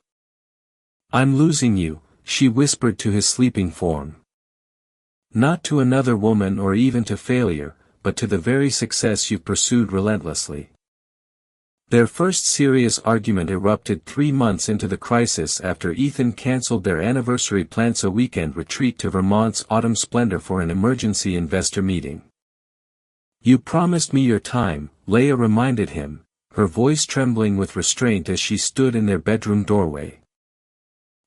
"I'm losing you," she whispered to his sleeping form. "Not to another woman or even to failure, but to the very success you've pursued relentlessly." Their first serious argument erupted 3 months into the crisis after Ethan cancelled their anniversary plans, a weekend retreat to Vermont's autumn splendor, for an emergency investor meeting. "You promised me your time," Leia reminded him, her voice trembling with restraint as she stood in their bedroom doorway.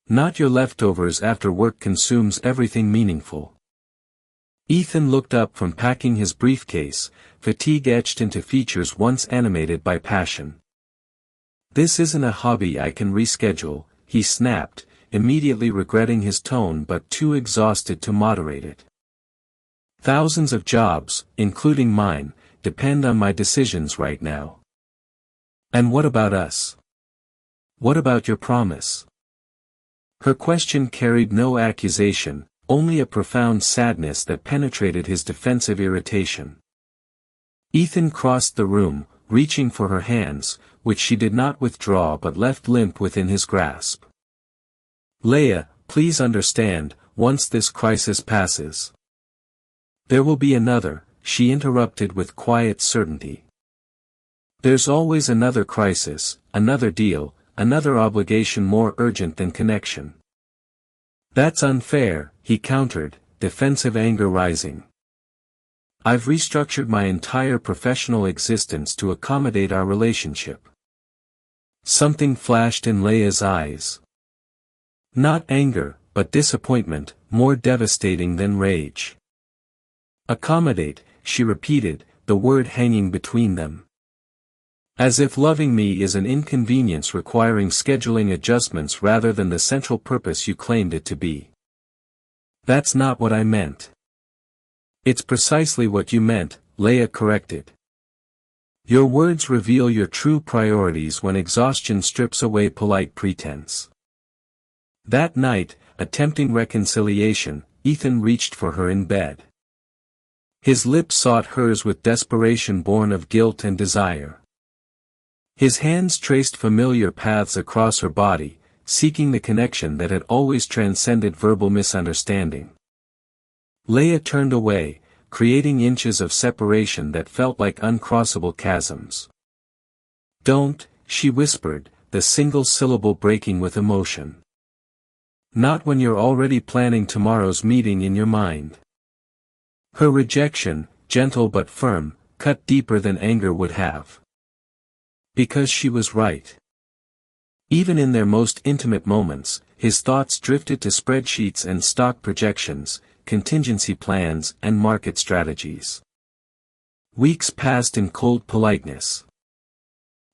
"Not your leftovers after work consumes everything meaningful." Ethan looked up from packing his briefcase, fatigue etched into features once animated by passion. "This isn't a hobby I can reschedule," he snapped, immediately regretting his tone but too exhausted to moderate it. "Thousands of jobs, including mine, depend on my decisions right now." "And what about us? What about your promise?" Her question carried no accusation, only a profound sadness that penetrated his defensive irritation. Ethan crossed the room, reaching for her hands, which she did not withdraw but left limp within his grasp. "Leia, please understand, once this crisis passes." "There will be another," she interrupted with quiet certainty. "There's always another crisis, another deal, another obligation more urgent than connection." "That's unfair," he countered, defensive anger rising. "I've restructured my entire professional existence to accommodate our relationship." Something flashed in Leia's eyes. Not anger, but disappointment, more devastating than rage. "Accommodate," she repeated, the word hanging between them. "As if loving me is an inconvenience requiring scheduling adjustments rather than the central purpose you claimed it to be." "That's not what I meant." "It's precisely what you meant," Leia corrected. "Your words reveal your true priorities when exhaustion strips away polite pretense." That night, attempting reconciliation, Ethan reached for her in bed. His lips sought hers with desperation born of guilt and desire. His hands traced familiar paths across her body, seeking the connection that had always transcended verbal misunderstanding. Leia turned away, creating inches of separation that felt like uncrossable chasms. "Don't," she whispered, the single syllable breaking with emotion. "Not when you're already planning tomorrow's meeting in your mind." Her rejection, gentle but firm, cut deeper than anger would have. Because she was right. Even in their most intimate moments, his thoughts drifted to spreadsheets and stock projections, contingency plans and market strategies. Weeks passed in cold politeness.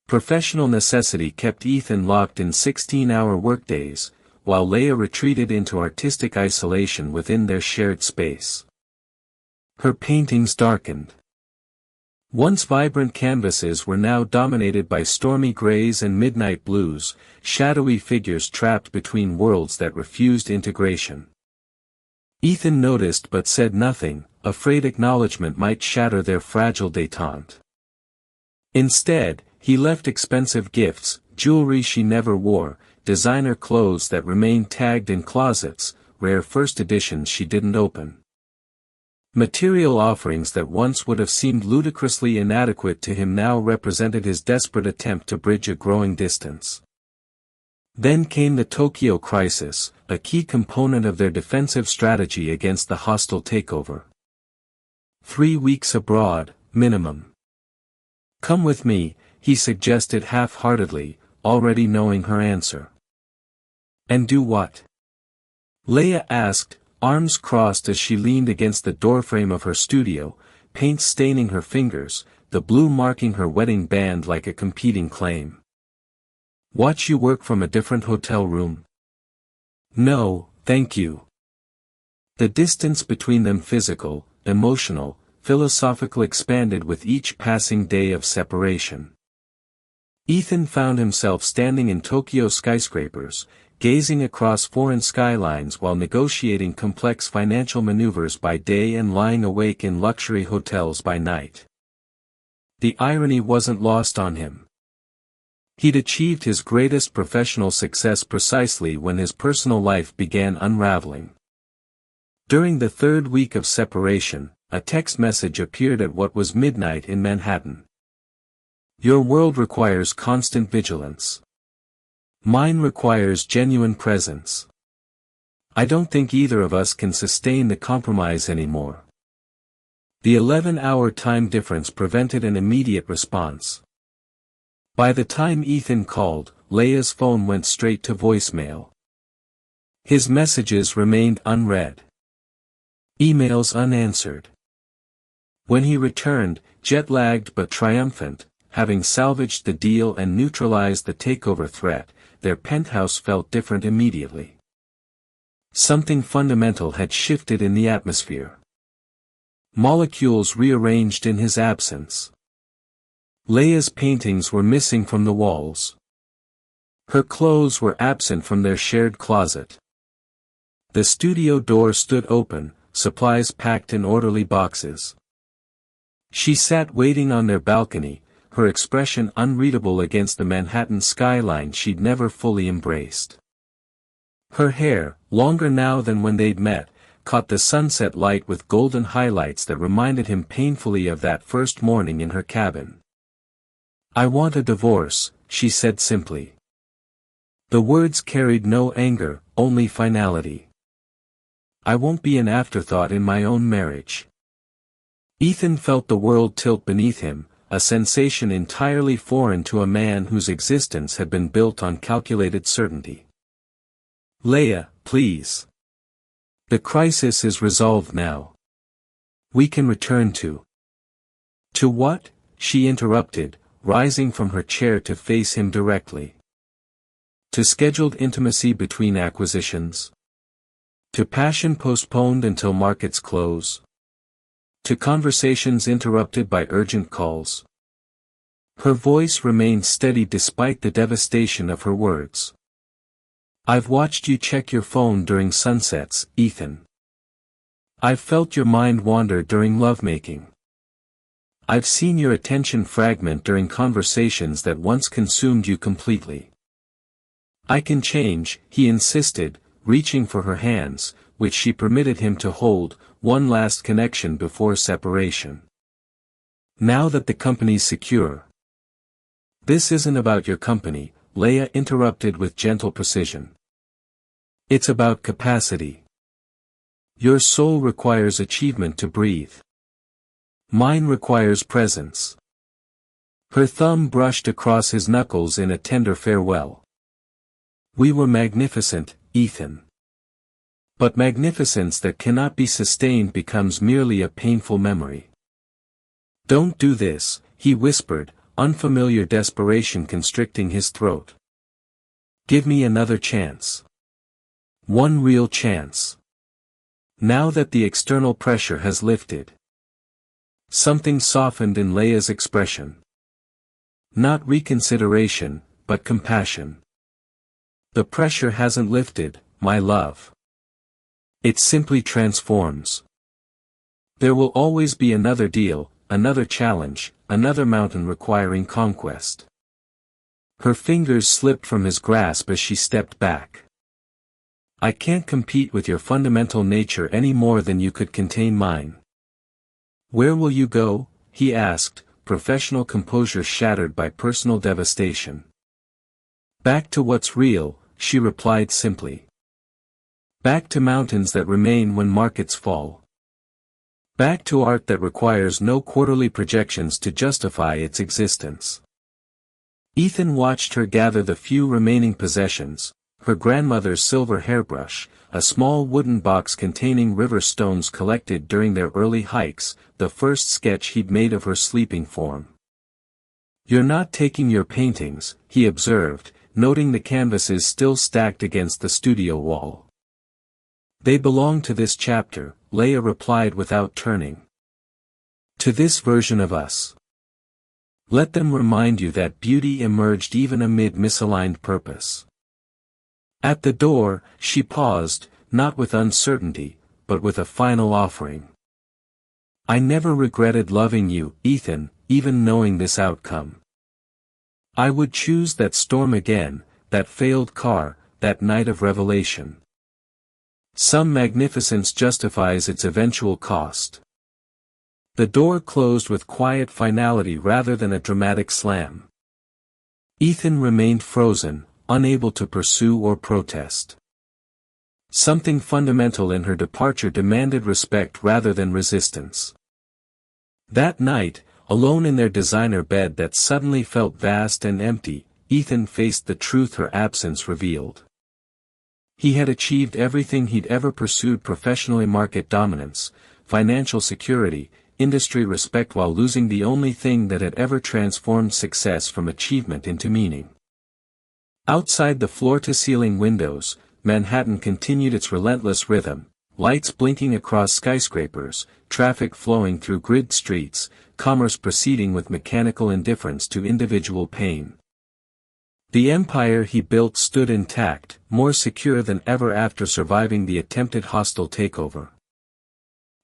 Professional necessity kept Ethan locked in 16-hour workdays, while Leia retreated into artistic isolation within their shared space. Her paintings darkened. Once vibrant canvases were now dominated by stormy grays and midnight blues, shadowy figures trapped between worlds that refused integration. Ethan noticed but said nothing, afraid acknowledgement might shatter their fragile détente. Instead, he left expensive gifts, jewelry she never wore, designer clothes that remained tagged in closets, rare first editions she didn't open. Material offerings that once would have seemed ludicrously inadequate to him now represented his desperate attempt to bridge a growing distance. Then came the Tokyo crisis, a key component of their defensive strategy against the hostile takeover. 3 weeks abroad, minimum. "Come with me," he suggested half-heartedly, already knowing her answer. "And do what?" Leia asked, arms crossed as she leaned against the doorframe of her studio, paint staining her fingers, the blue marking her wedding band like a competing claim. "Watch you work from a different hotel room?" "No, thank you." The distance between them, physical, emotional, philosophical, expanded with each passing day of separation. Ethan found himself standing in Tokyo skyscrapers, gazing across foreign skylines while negotiating complex financial maneuvers by day and lying awake in luxury hotels by night. The irony wasn't lost on him. He'd achieved his greatest professional success precisely when his personal life began unraveling. During the third week of separation, a text message appeared at what was midnight in Manhattan. Your world requires constant vigilance. Mine requires genuine presence. I don't think either of us can sustain the compromise anymore. The 11-hour time difference prevented an immediate response. By the time Ethan called, Leia's phone went straight to voicemail. His messages remained unread. Emails unanswered. When he returned, jet-lagged but triumphant, having salvaged the deal and neutralized the takeover threat, their penthouse felt different immediately. Something fundamental had shifted in the atmosphere. Molecules rearranged in his absence. Leia's paintings were missing from the walls. Her clothes were absent from their shared closet. The studio door stood open, supplies packed in orderly boxes. She sat waiting on their balcony, her expression unreadable against the Manhattan skyline she'd never fully embraced. Her hair, longer now than when they'd met, caught the sunset light with golden highlights that reminded him painfully of that first morning in her cabin. I want a divorce, she said simply. The words carried no anger, only finality. I won't be an afterthought in my own marriage. Ethan felt the world tilt beneath him, a sensation entirely foreign to a man whose existence had been built on calculated certainty. Leia, please. The crisis is resolved now. We can return to. To what? She interrupted, rising from her chair to face him directly. To scheduled intimacy between acquisitions. To passion postponed until markets close. To conversations interrupted by urgent calls. Her voice remained steady despite the devastation of her words. I've watched you check your phone during sunsets, Ethan. I've felt your mind wander during lovemaking. I've seen your attention fragment during conversations that once consumed you completely. I can change, he insisted, reaching for her hands, which she permitted him to hold, one last connection before separation. Now that the company's secure. This isn't about your company, Leia interrupted with gentle precision. It's about capacity. Your soul requires achievement to breathe. Mine requires presence. Her thumb brushed across his knuckles in a tender farewell. We were magnificent, Ethan. But magnificence that cannot be sustained becomes merely a painful memory. Don't do this, he whispered, unfamiliar desperation constricting his throat. Give me another chance. One real chance. Now that the external pressure has lifted. Something softened in Leia's expression. Not reconsideration, but compassion. The pressure hasn't lifted, my love. It simply transforms. There will always be another deal, another challenge, another mountain requiring conquest. Her fingers slipped from his grasp as she stepped back. I can't compete with your fundamental nature any more than you could contain mine. Where will you go? He asked, professional composure shattered by personal devastation. Back to what's real, she replied simply. Back to mountains that remain when markets fall. Back to art that requires no quarterly projections to justify its existence. Ethan watched her gather the few remaining possessions, her grandmother's silver hairbrush, a small wooden box containing river stones collected during their early hikes, the first sketch he'd made of her sleeping form. You're not taking your paintings, he observed, noting the canvases still stacked against the studio wall. They belong to this chapter, Leia replied without turning. To this version of us. Let them remind you that beauty emerged even amid misaligned purpose. At the door, she paused, not with uncertainty, but with a final offering. I never regretted loving you, Ethan, even knowing this outcome. I would choose that storm again, that failed car, that night of revelation. Some magnificence justifies its eventual cost. The door closed with quiet finality rather than a dramatic slam. Ethan remained frozen, unable to pursue or protest. Something fundamental in her departure demanded respect rather than resistance. That night, alone in their designer bed that suddenly felt vast and empty, Ethan faced the truth her absence revealed. He had achieved everything he'd ever pursued professionally: market dominance, financial security, industry respect, while losing the only thing that had ever transformed success from achievement into meaning. Outside the floor-to-ceiling windows, Manhattan continued its relentless rhythm, lights blinking across skyscrapers, traffic flowing through grid streets, commerce proceeding with mechanical indifference to individual pain. The empire he built stood intact, more secure than ever after surviving the attempted hostile takeover.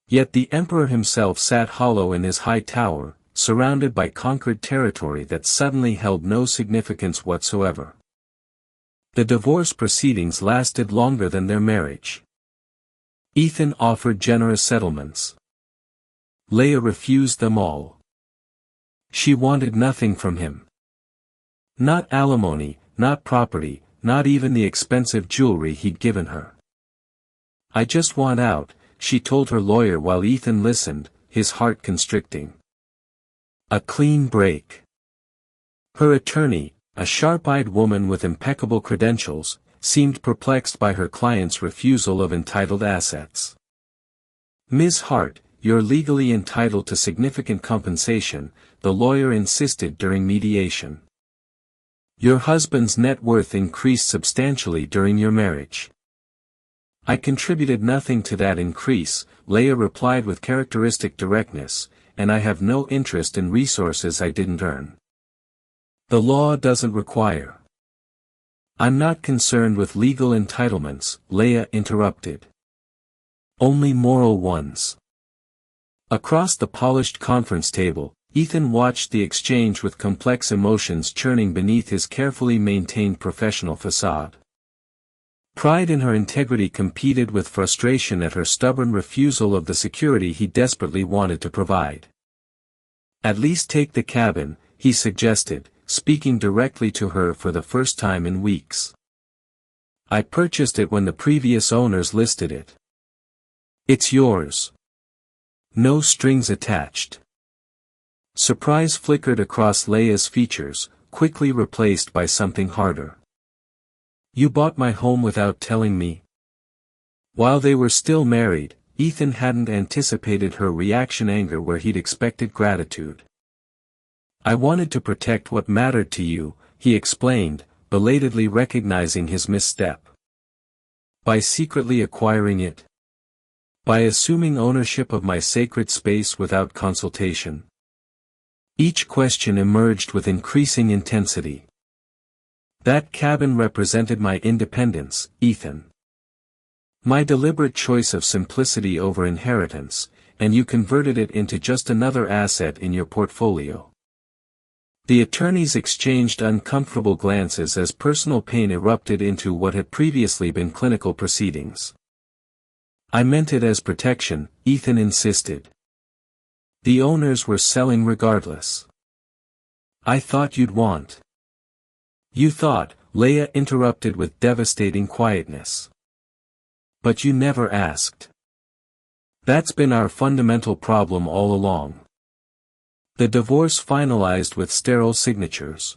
Yet the emperor himself sat hollow in his high tower, surrounded by conquered territory that suddenly held no significance whatsoever. The divorce proceedings lasted longer than their marriage. Ethan offered generous settlements. Leia refused them all. She wanted nothing from him. Not alimony, not property, not even the expensive jewelry he'd given her. I just want out, she told her lawyer while Ethan listened, his heart constricting. A clean break. Her attorney, a sharp-eyed woman with impeccable credentials, seemed perplexed by her client's refusal of entitled assets. Ms. Hart, you're legally entitled to significant compensation, the lawyer insisted during mediation. Your husband's net worth increased substantially during your marriage. I contributed nothing to that increase, Leia replied with characteristic directness, and I have no interest in resources I didn't earn. The law doesn't require. I'm not concerned with legal entitlements, Leia interrupted. Only moral ones. Across the polished conference table, Ethan watched the exchange with complex emotions churning beneath his carefully maintained professional facade. Pride in her integrity competed with frustration at her stubborn refusal of the security he desperately wanted to provide. At least take the cabin, he suggested, speaking directly to her for the first time in weeks. I purchased it when the previous owners listed it. It's yours. No strings attached. Surprise flickered across Leia's features, quickly replaced by something harder. You bought my home without telling me? While they were still married, Ethan hadn't anticipated her reaction: anger where he'd expected gratitude. I wanted to protect what mattered to you, he explained, belatedly recognizing his misstep. By secretly acquiring it? By assuming ownership of my sacred space without consultation? Each question emerged with increasing intensity. That cabin represented my independence, Ethan. My deliberate choice of simplicity over inheritance, and you converted it into just another asset in your portfolio. The attorneys exchanged uncomfortable glances as personal pain erupted into what had previously been clinical proceedings. I meant it as protection, Ethan insisted. The owners were selling regardless. I thought you'd want. You thought, Leia interrupted with devastating quietness. But you never asked. That's been our fundamental problem all along. The divorce finalized with sterile signatures.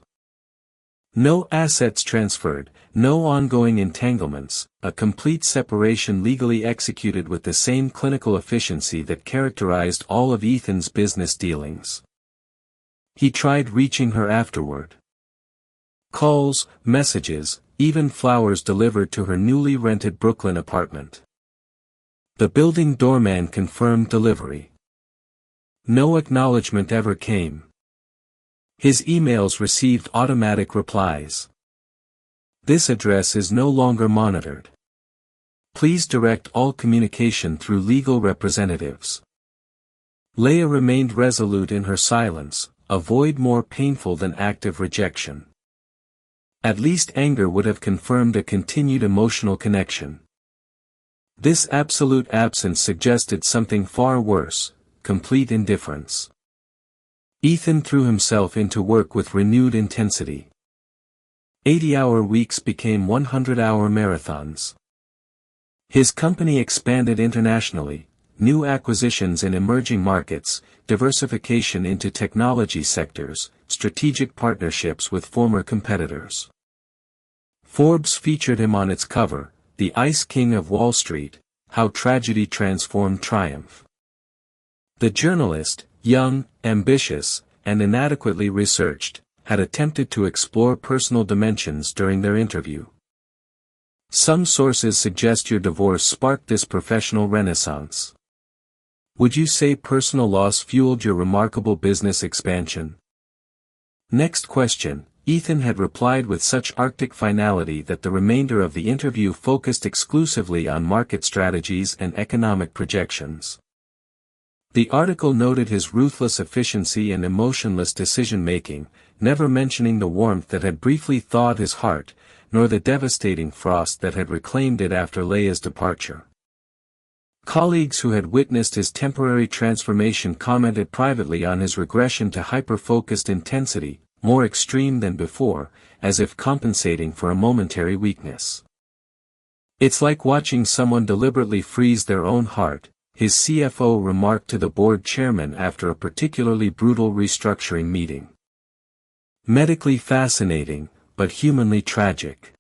No assets transferred, no ongoing entanglements, a complete separation legally executed with the same clinical efficiency that characterized all of Ethan's business dealings. He tried reaching her afterward. Calls, messages, even flowers delivered to her newly rented Brooklyn apartment. The building doorman confirmed delivery. No acknowledgement ever came. His emails received automatic replies. This address is no longer monitored. Please direct all communication through legal representatives. Leia remained resolute in her silence, a void more painful than active rejection. At least anger would have confirmed a continued emotional connection. This absolute absence suggested something far worse, complete indifference. Ethan threw himself into work with renewed intensity. 80-hour weeks became 100-hour marathons. His company expanded internationally, new acquisitions in emerging markets, diversification into technology sectors, strategic partnerships with former competitors. Forbes featured him on its cover, the Ice King of Wall Street, How Tragedy Transformed Triumph. The journalist, young, ambitious, and inadequately researched, had attempted to explore personal dimensions during their interview. Some sources suggest your divorce sparked this professional renaissance. Would you say personal loss fueled your remarkable business expansion? Next question. Ethan had replied with such arctic finality that the remainder of the interview focused exclusively on market strategies and economic projections. The article noted his ruthless efficiency and emotionless decision-making, never mentioning the warmth that had briefly thawed his heart, nor the devastating frost that had reclaimed it after Leia's departure. Colleagues who had witnessed his temporary transformation commented privately on his regression to hyper-focused intensity, more extreme than before, as if compensating for a momentary weakness. It's like watching someone deliberately freeze their own heart, his CFO remarked to the board chairman after a particularly brutal restructuring meeting. Medically fascinating, but humanly tragic.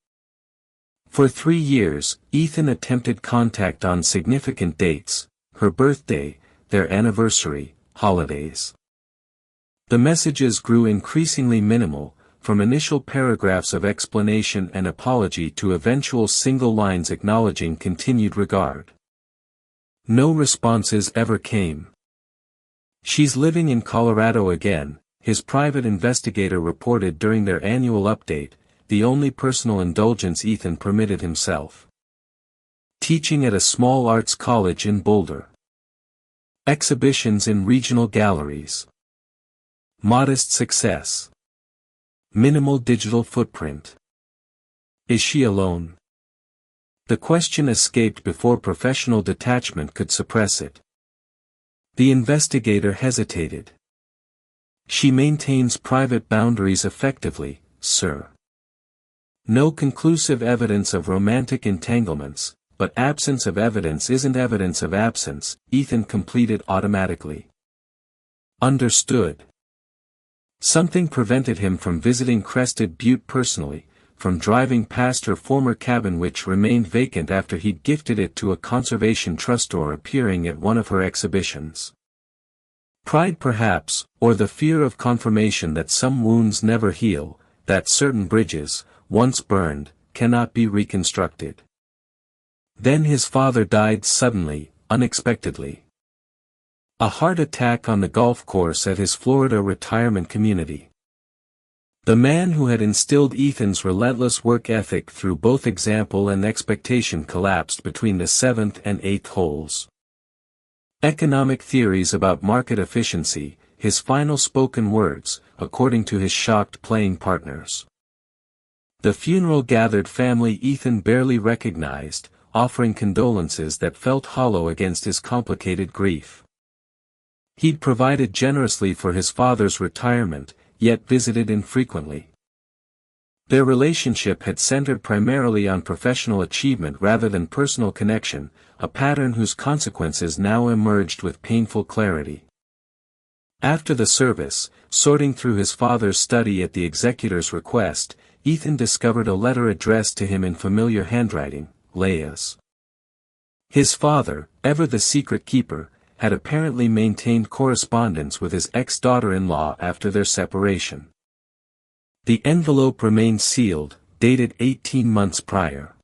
For 3 years, Ethan attempted contact on significant dates, her birthday, their anniversary, holidays. The messages grew increasingly minimal, from initial paragraphs of explanation and apology to eventual single lines acknowledging continued regard. No responses ever came. She's living in Colorado again, his private investigator reported during their annual update, the only personal indulgence Ethan permitted himself. Teaching at a small arts college in Boulder. Exhibitions in regional galleries. Modest success. Minimal digital footprint. Is she alone? The question escaped before professional detachment could suppress it. The investigator hesitated. She maintains private boundaries effectively, sir. No conclusive evidence of romantic entanglements, but absence of evidence isn't evidence of absence, Ethan completed automatically. Understood. Something prevented him from visiting Crested Butte personally, from driving past her former cabin which remained vacant after he'd gifted it to a conservation trust or appearing at one of her exhibitions. Pride perhaps, or the fear of confirmation that some wounds never heal, that certain bridges, once burned, cannot be reconstructed. Then his father died suddenly, unexpectedly. A heart attack on the golf course at his Florida retirement community. The man who had instilled Ethan's relentless work ethic through both example and expectation collapsed between the 7th and 8th holes. Economic theories about market efficiency, his final spoken words, according to his shocked playing partners. The funeral gathered family Ethan barely recognized, offering condolences that felt hollow against his complicated grief. He'd provided generously for his father's retirement, yet visited infrequently. Their relationship had centered primarily on professional achievement rather than personal connection, a pattern whose consequences now emerged with painful clarity. After the service, sorting through his father's study at the executor's request, Ethan discovered a letter addressed to him in familiar handwriting, Leia's. His father, ever the secret keeper, had apparently maintained correspondence with his ex-daughter-in-law after their separation. The envelope remained sealed, dated 18 months prior.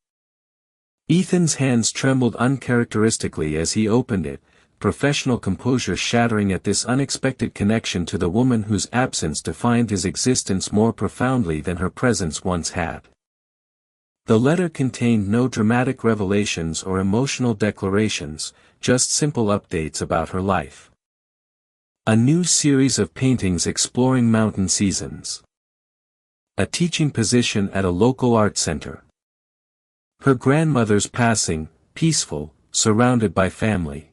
Ethan's hands trembled uncharacteristically as he opened it, professional composure shattering at this unexpected connection to the woman whose absence defined his existence more profoundly than her presence once had. The letter contained no dramatic revelations or emotional declarations, just simple updates about her life. A new series of paintings exploring mountain seasons. A teaching position at a local art center. Her grandmother's passing, peaceful, surrounded by family.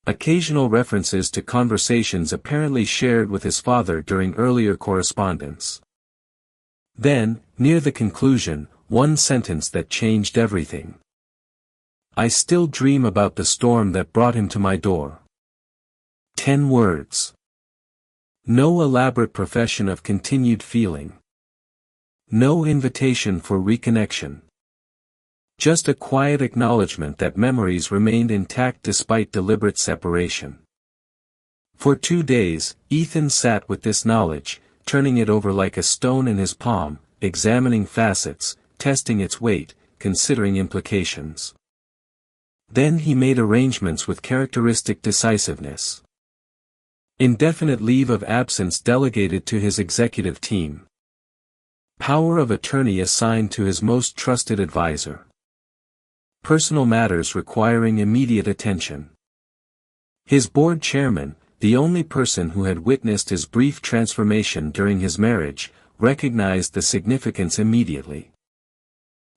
Occasional references to conversations apparently shared with his father during earlier correspondence. Then, near the conclusion, one sentence that changed everything. I still dream about the storm that brought him to my door. 10 words. No elaborate profession of continued feeling. No invitation for reconnection. Just a quiet acknowledgement that memories remained intact despite deliberate separation. For 2 days, Ethan sat with this knowledge, turning it over like a stone in his palm, examining facets, testing its weight, considering implications. Then he made arrangements with characteristic decisiveness. Indefinite leave of absence delegated to his executive team. Power of attorney assigned to his most trusted advisor. Personal matters requiring immediate attention. His board chairman, the only person who had witnessed his brief transformation during his marriage, recognized the significance immediately.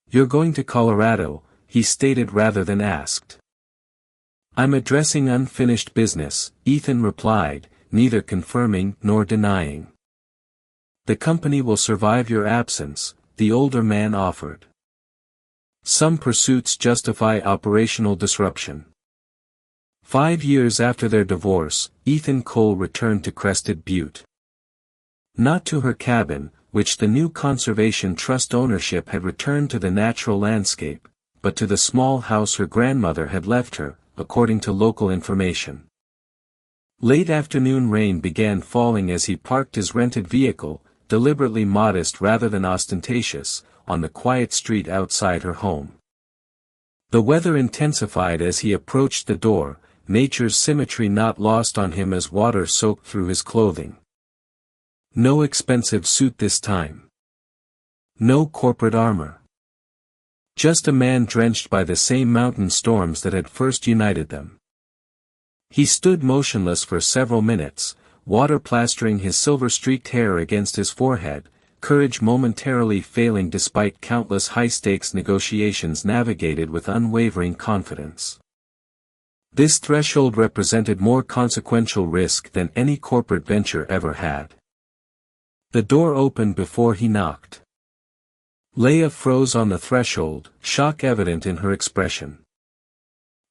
You're going to Colorado, he stated rather than asked. I'm addressing unfinished business, Ethan replied, neither confirming nor denying. The company will survive your absence, the older man offered. Some pursuits justify operational disruption. 5 years after their divorce, Ethan Cole returned to Crested Butte. Not to her cabin, which the new conservation trust ownership had returned to the natural landscape, but to the small house her grandmother had left her, according to local information. Late afternoon rain began falling as he parked his rented vehicle, deliberately modest rather than ostentatious, on the quiet street outside her home. The weather intensified as he approached the door, nature's symmetry not lost on him as water soaked through his clothing. No expensive suit this time. No corporate armor. Just a man drenched by the same mountain storms that had first united them. He stood motionless for several minutes, water plastering his silver-streaked hair against his forehead, courage momentarily failing despite countless high-stakes negotiations navigated with unwavering confidence. This threshold represented more consequential risk than any corporate venture ever had. The door opened before he knocked. Leah froze on the threshold, shock evident in her expression.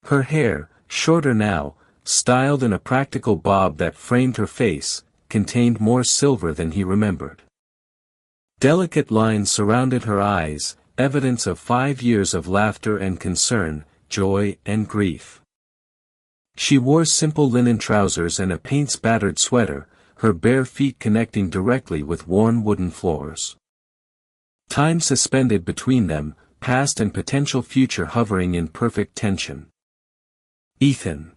Her hair, shorter now, styled in a practical bob that framed her face, contained more silver than he remembered. Delicate lines surrounded her eyes, evidence of 5 years of laughter and concern, joy and grief. She wore simple linen trousers and a paint-spattered sweater, her bare feet connecting directly with worn wooden floors. Time suspended between them, past and potential future hovering in perfect tension. Ethan.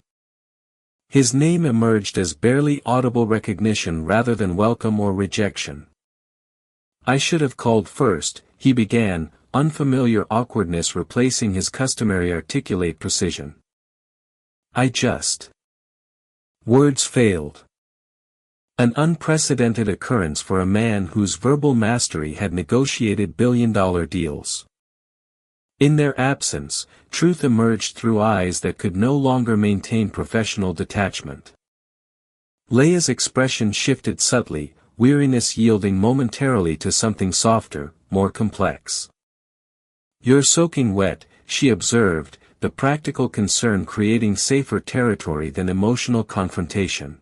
His name emerged as barely audible recognition rather than welcome or rejection. I should have called first, he began, unfamiliar awkwardness replacing his customary articulate precision. Words failed. An unprecedented occurrence for a man whose verbal mastery had negotiated billion-dollar deals. In their absence, truth emerged through eyes that could no longer maintain professional detachment. Leah's expression shifted subtly, weariness yielding momentarily to something softer, more complex. You're soaking wet, she observed, the practical concern creating safer territory than emotional confrontation.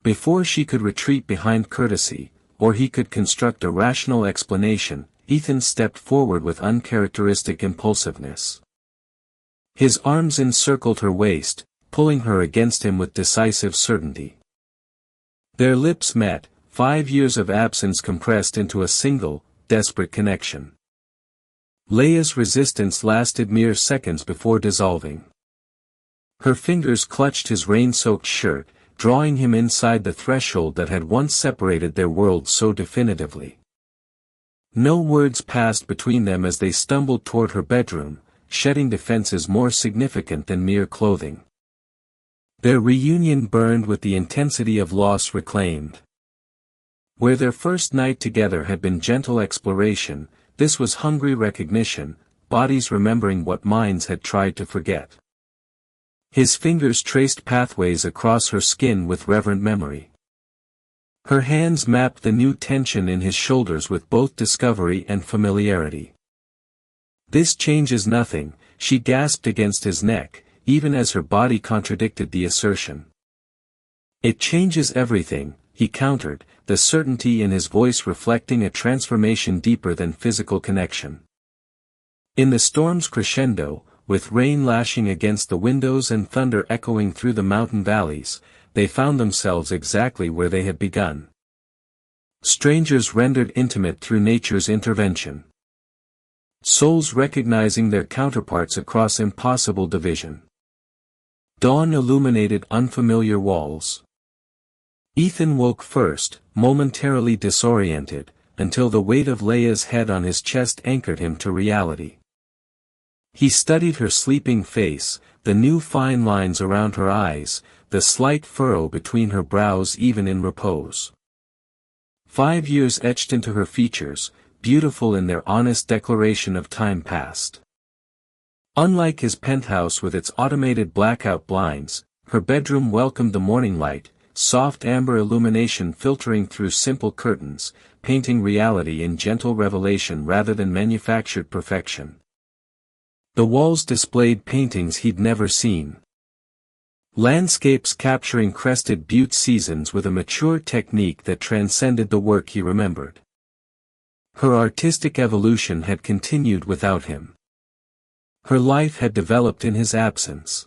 Before she could retreat behind courtesy, or he could construct a rational explanation, Ethan stepped forward with uncharacteristic impulsiveness. His arms encircled her waist, pulling her against him with decisive certainty. Their lips met, 5 years of absence compressed into a single, desperate connection. Leia's resistance lasted mere seconds before dissolving. Her fingers clutched his rain-soaked shirt, drawing him inside the threshold that had once separated their worlds so definitively. No words passed between them as they stumbled toward her bedroom, shedding defenses more significant than mere clothing. Their reunion burned with the intensity of loss reclaimed. Where their first night together had been gentle exploration, this was hungry recognition, bodies remembering what minds had tried to forget. His fingers traced pathways across her skin with reverent memory. Her hands mapped the new tension in his shoulders with both discovery and familiarity. "This changes nothing," she gasped against his neck, even as her body contradicted the assertion. "It changes everything," he countered, the certainty in his voice reflecting a transformation deeper than physical connection. In the storm's crescendo, with rain lashing against the windows and thunder echoing through the mountain valleys, they found themselves exactly where they had begun. Strangers rendered intimate through nature's intervention. Souls recognizing their counterparts across impossible division. Dawn illuminated unfamiliar walls. Ethan woke first, momentarily disoriented, until the weight of Leia's head on his chest anchored him to reality. He studied her sleeping face, the new fine lines around her eyes, the slight furrow between her brows even in repose. 5 years etched into her features, beautiful in their honest declaration of time past. Unlike his penthouse with its automated blackout blinds, her bedroom welcomed the morning light, soft amber illumination filtering through simple curtains, painting reality in gentle revelation rather than manufactured perfection. The walls displayed paintings he'd never seen. Landscapes capturing crested butte seasons with a mature technique that transcended the work he remembered. Her artistic evolution had continued without him. Her life had developed in his absence.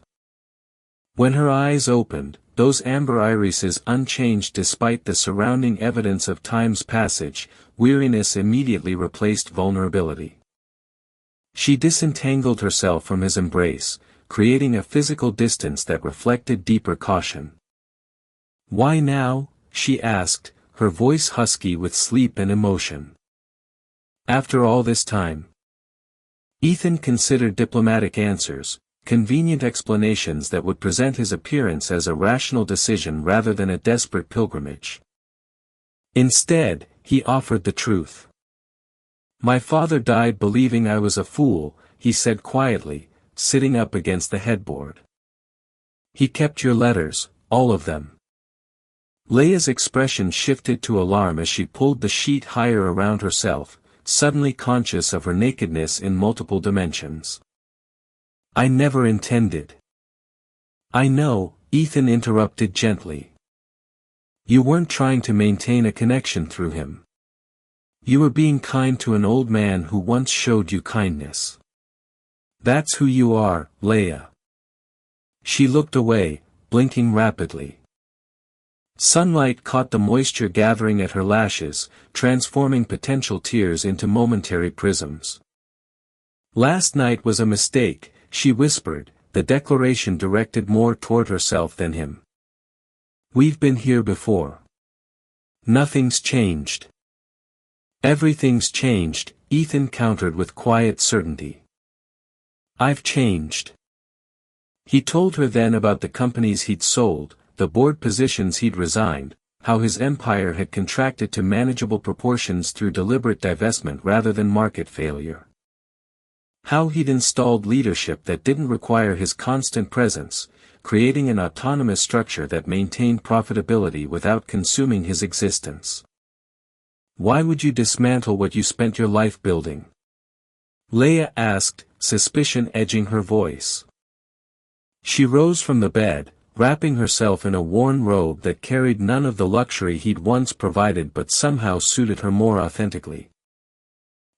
When her eyes opened, those amber irises unchanged despite the surrounding evidence of time's passage, weariness immediately replaced vulnerability. She disentangled herself from his embrace, creating a physical distance that reflected deeper caution. "Why now?" she asked, her voice husky with sleep and emotion. "After all this time?" Ethan considered diplomatic answers, convenient explanations that would present his appearance as a rational decision rather than a desperate pilgrimage. Instead, he offered the truth. "My father died believing I was a fool," he said quietly, sitting up against the headboard. "He kept your letters, all of them." Leia's expression shifted to alarm as she pulled the sheet higher around herself, suddenly conscious of her nakedness in multiple dimensions. "I never intended." "I know," Ethan interrupted gently. "You weren't trying to maintain a connection through him. You were being kind to an old man who once showed you kindness. That's who you are, Leia." She looked away, blinking rapidly. Sunlight caught the moisture gathering at her lashes, transforming potential tears into momentary prisms. "Last night was a mistake," she whispered, the declaration directed more toward herself than him. "We've been here before. Nothing's changed." "Everything's changed," Ethan countered with quiet certainty. "I've changed." He told her then about the companies he'd sold, the board positions he'd resigned, how his empire had contracted to manageable proportions through deliberate divestment rather than market failure. How he'd installed leadership that didn't require his constant presence, creating an autonomous structure that maintained profitability without consuming his existence. "Why would you dismantle what you spent your life building?" Leia asked, suspicion edging her voice. She rose from the bed, wrapping herself in a worn robe that carried none of the luxury he'd once provided but somehow suited her more authentically.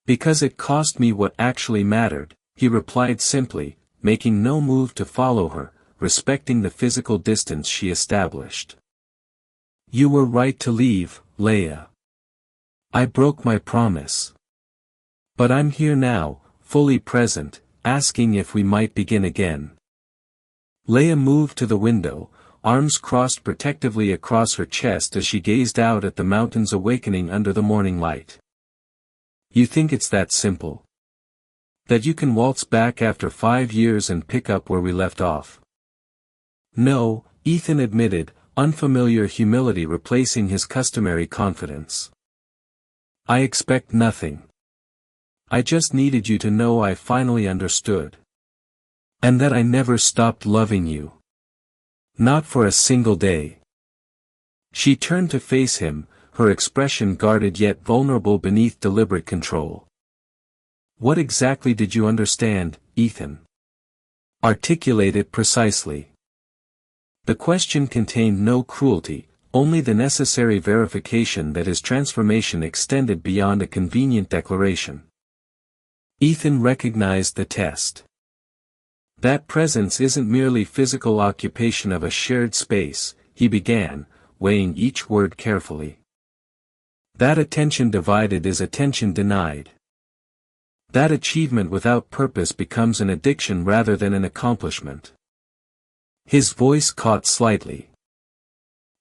"Because it cost me what actually mattered," he replied simply, making no move to follow her, respecting the physical distance she established. "You were right to leave, Leia. I broke my promise. But I'm here now, fully present, asking if we might begin again. Leia moved to the window, arms crossed protectively across her chest as she gazed out at the mountains awakening under the morning light. You think it's that simple? That you can waltz back after 5 years and pick up where we left off? No, Ethan admitted, unfamiliar humility replacing his customary confidence. I expect nothing. I just needed you to know I finally understood. And that I never stopped loving you. Not for a single day. She turned to face him, her expression guarded yet vulnerable beneath deliberate control. What exactly did you understand, Ethan? Articulate it precisely. The question contained no cruelty, only the necessary verification that his transformation extended beyond a convenient declaration. Ethan recognized the test. That presence isn't merely physical occupation of a shared space, he began, weighing each word carefully. That attention divided is attention denied. That achievement without purpose becomes an addiction rather than an accomplishment. His voice caught slightly.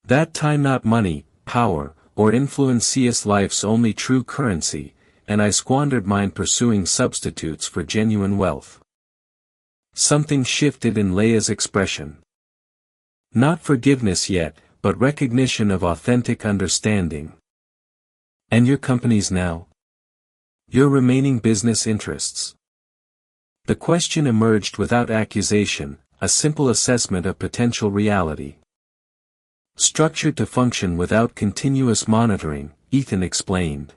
That time not money, power, or influence is life's only true currency, and I squandered mine pursuing substitutes for genuine wealth. Something shifted in Leia's expression. Not forgiveness yet, but recognition of authentic understanding. And your companies now? Your remaining business interests? The question emerged without accusation, a simple assessment of potential reality. Structured to function without continuous monitoring, Ethan explained.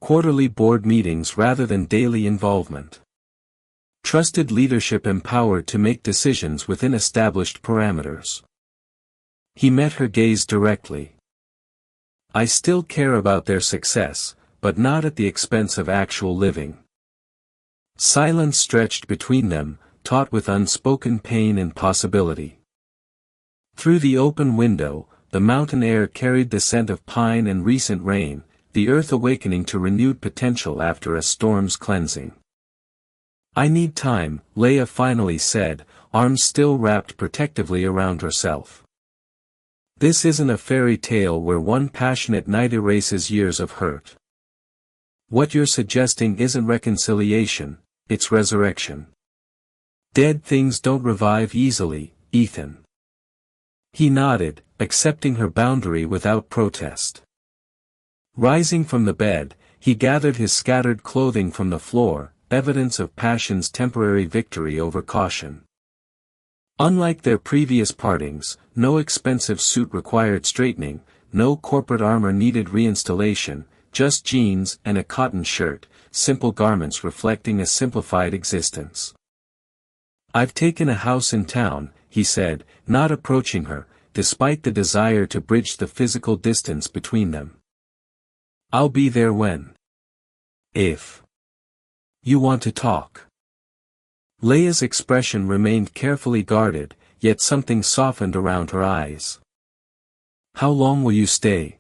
Quarterly board meetings rather than daily involvement. Trusted leadership empowered to make decisions within established parameters. He met her gaze directly. I still care about their success, but not at the expense of actual living. Silence stretched between them, taut with unspoken pain and possibility. Through the open window, the mountain air carried the scent of pine and recent rain, the earth awakening to renewed potential after a storm's cleansing. I need time, Leia finally said, arms still wrapped protectively around herself. This isn't a fairy tale where one passionate night erases years of hurt. What you're suggesting isn't reconciliation, it's resurrection. Dead things don't revive easily, Ethan. He nodded, accepting her boundary without protest. Rising from the bed, he gathered his scattered clothing from the floor, evidence of passion's temporary victory over caution. Unlike their previous partings, no expensive suit required straightening, no corporate armor needed reinstallation, just jeans and a cotton shirt, simple garments reflecting a simplified existence. I've taken a house in town, he said, not approaching her, despite the desire to bridge the physical distance between them. I'll be there when. If. You want to talk. Leia's expression remained carefully guarded, yet something softened around her eyes. How long will you stay?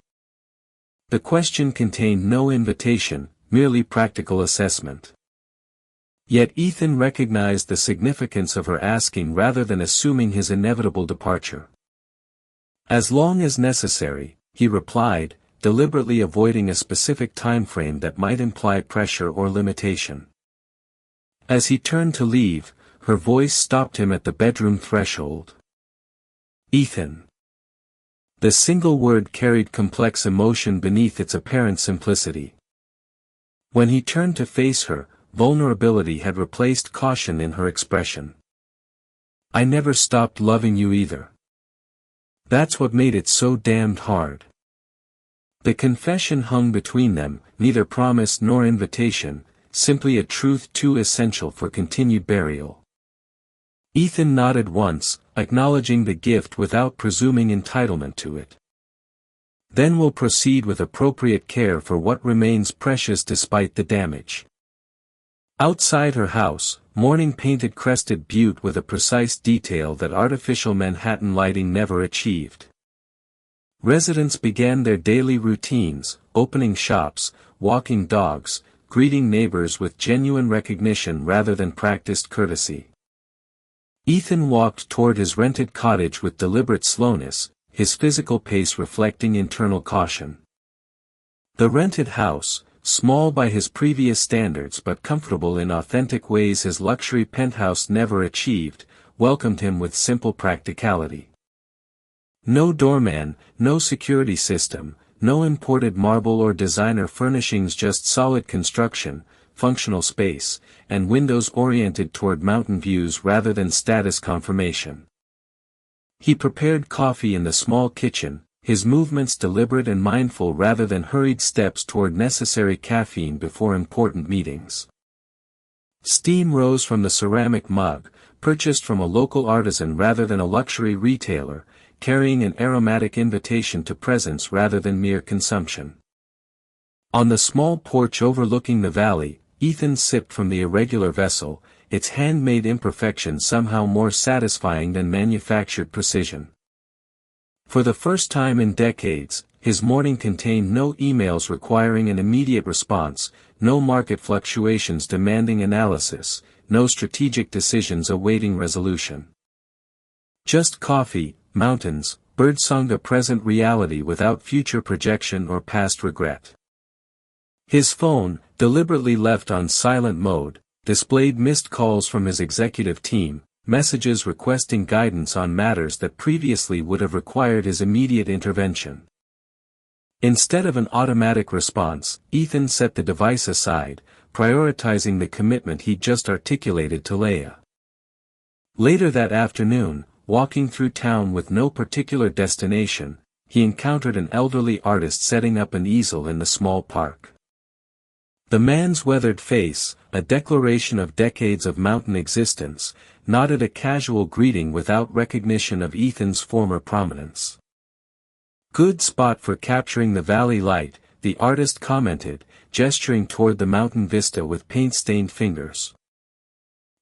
The question contained no invitation, merely practical assessment. Yet Ethan recognized the significance of her asking rather than assuming his inevitable departure. As long as necessary, he replied, deliberately avoiding a specific time frame that might imply pressure or limitation. As he turned to leave, her voice stopped him at the bedroom threshold. Ethan. The single word carried complex emotion beneath its apparent simplicity. When he turned to face her, vulnerability had replaced caution in her expression. I never stopped loving you either. That's what made it so damned hard. The confession hung between them, neither promise nor invitation, simply a truth too essential for continued burial. Ethan nodded once, acknowledging the gift without presuming entitlement to it. Then we'll proceed with appropriate care for what remains precious despite the damage. Outside her house, morning painted Crested Butte with a precise detail that artificial Manhattan lighting never achieved. Residents began their daily routines, opening shops, walking dogs, greeting neighbors with genuine recognition rather than practiced courtesy. Ethan walked toward his rented cottage with deliberate slowness, his physical pace reflecting internal caution. The rented house, small by his previous standards but comfortable in authentic ways his luxury penthouse never achieved, welcomed him with simple practicality. No doorman, no security system, no imported marble or designer furnishings, just solid construction, functional space, and windows oriented toward mountain views rather than status confirmation. He prepared coffee in the small kitchen, his movements deliberate and mindful rather than hurried steps toward necessary caffeine before important meetings. Steam rose from the ceramic mug, purchased from a local artisan rather than a luxury retailer, carrying an aromatic invitation to presence rather than mere consumption. On the small porch overlooking the valley, Ethan sipped from the irregular vessel, its handmade imperfection somehow more satisfying than manufactured precision. For the first time in decades, his morning contained no emails requiring an immediate response, no market fluctuations demanding analysis, no strategic decisions awaiting resolution. Just coffee, mountains, birdsong, a present reality without future projection or past regret. His phone, deliberately left on silent mode, displayed missed calls from his executive team, messages requesting guidance on matters that previously would have required his immediate intervention. Instead of an automatic response, Ethan set the device aside, prioritizing the commitment he'd just articulated to Leia. Later that afternoon, walking through town with no particular destination, he encountered an elderly artist setting up an easel in the small park. The man's weathered face, a declaration of decades of mountain existence, nodded a casual greeting without recognition of Ethan's former prominence. "Good spot for capturing the valley light," the artist commented, gesturing toward the mountain vista with paint-stained fingers.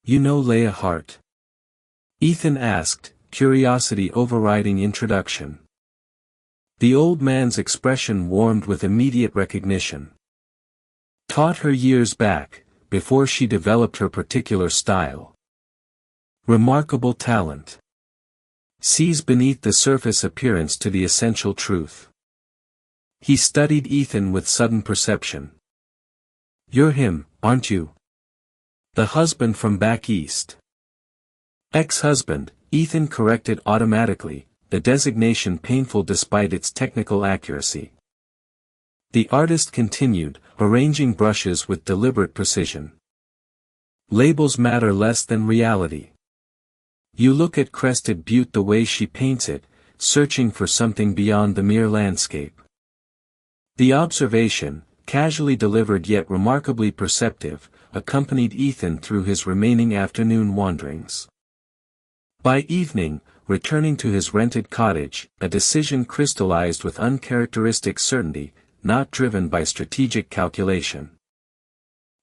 "You know Leia Hart?" Ethan asked, curiosity overriding introduction. The old man's expression warmed with immediate recognition. "Taught her years back, before she developed her particular style. Remarkable talent. Sees beneath the surface appearance to the essential truth." He studied Ethan with sudden perception. "You're him, aren't you? The husband from back east." "Ex-husband," Ethan corrected automatically, the designation painful despite its technical accuracy. The artist continued, arranging brushes with deliberate precision. "Labels matter less than reality. You look at Crested Butte the way she paints it, searching for something beyond the mere landscape." The observation, casually delivered yet remarkably perceptive, accompanied Ethan through his remaining afternoon wanderings. By evening, returning to his rented cottage, a decision crystallized with uncharacteristic certainty, not driven by strategic calculation.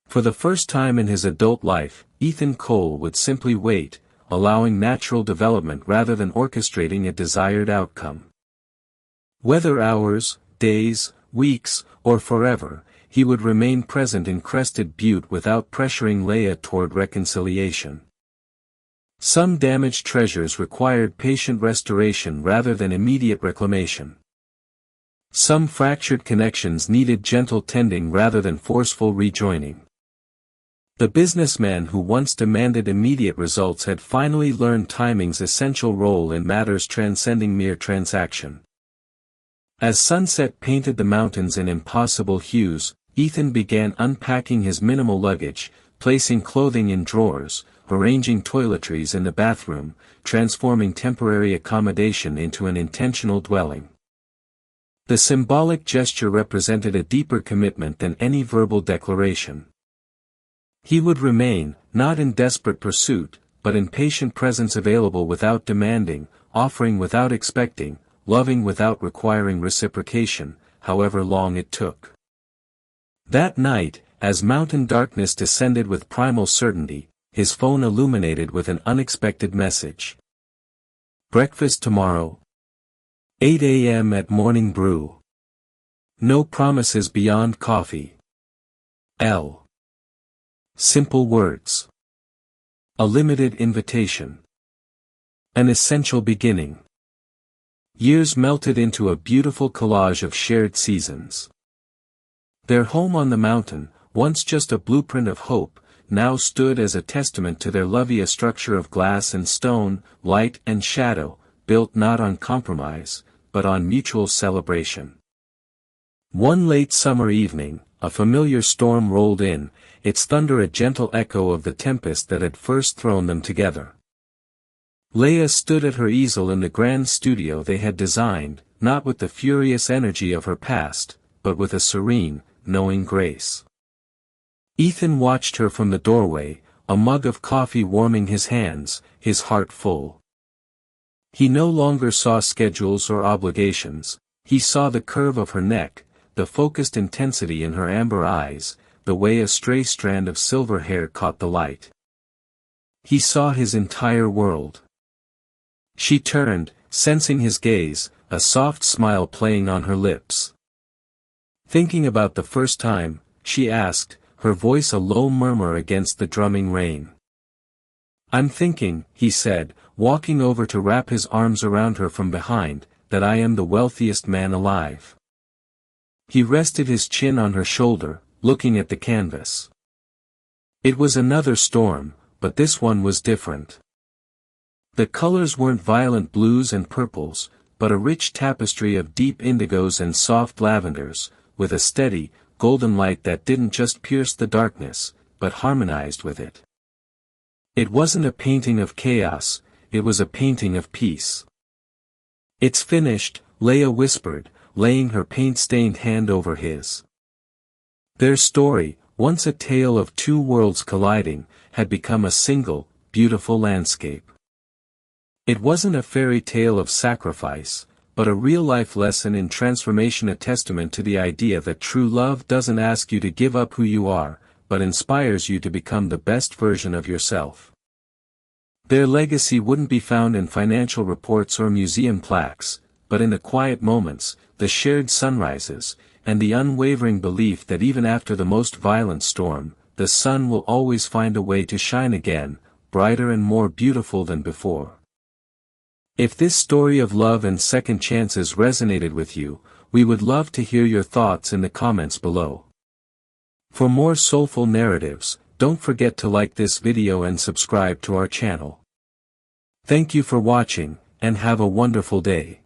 For the first time in his adult life, Ethan Cole would simply wait, allowing natural development rather than orchestrating a desired outcome. Whether hours, days, weeks, or forever, he would remain present in Crested Butte without pressuring Leia toward reconciliation. Some damaged treasures required patient restoration rather than immediate reclamation. Some fractured connections needed gentle tending rather than forceful rejoining. The businessman who once demanded immediate results had finally learned timing's essential role in matters transcending mere transaction. As sunset painted the mountains in impossible hues, Ethan began unpacking his minimal luggage, placing clothing in drawers, arranging toiletries in the bathroom, transforming temporary accommodation into an intentional dwelling. The symbolic gesture represented a deeper commitment than any verbal declaration. He would remain, not in desperate pursuit, but in patient presence, available without demanding, offering without expecting, loving without requiring reciprocation, however long it took. That night, as mountain darkness descended with primal certainty, his phone illuminated with an unexpected message. "Breakfast tomorrow. 8 a.m. at Morning Brew. No promises beyond coffee." L. Simple words. A limited invitation. An essential beginning. Years melted into a beautiful collage of shared seasons. Their home on the mountain, once just a blueprint of hope, now stood as a testament to their love, a structure of glass and stone, light and shadow, built not on compromise, but on mutual celebration. One late summer evening, a familiar storm rolled in, its thunder a gentle echo of the tempest that had first thrown them together. Leia stood at her easel in the grand studio they had designed, not with the furious energy of her past, but with a serene, knowing grace. Ethan watched her from the doorway, a mug of coffee warming his hands, his heart full. He no longer saw schedules or obligations, he saw the curve of her neck, the focused intensity in her amber eyes, the way a stray strand of silver hair caught the light. He saw his entire world. She turned, sensing his gaze, a soft smile playing on her lips. Thinking about the first time, she asked, her voice a low murmur against the drumming rain. I'm thinking, he said, walking over to wrap his arms around her from behind, that I am the wealthiest man alive. He rested his chin on her shoulder, looking at the canvas. It was another storm, but this one was different. The colors weren't violent blues and purples, but a rich tapestry of deep indigos and soft lavenders, with a steady, golden light that didn't just pierce the darkness, but harmonized with it. It wasn't a painting of chaos, it was a painting of peace. It's finished, Leia whispered, laying her paint-stained hand over his. Their story, once a tale of two worlds colliding, had become a single, beautiful landscape. It wasn't a fairy tale of sacrifice, but a real-life lesson in transformation, a testament to the idea that true love doesn't ask you to give up who you are, but inspires you to become the best version of yourself. Their legacy wouldn't be found in financial reports or museum plaques, but in the quiet moments, the shared sunrises, and the unwavering belief that even after the most violent storm, the sun will always find a way to shine again, brighter and more beautiful than before. If this story of love and second chances resonated with you, we would love to hear your thoughts in the comments below. For more soulful narratives, don't forget to like this video and subscribe to our channel. Thank you for watching, and have a wonderful day.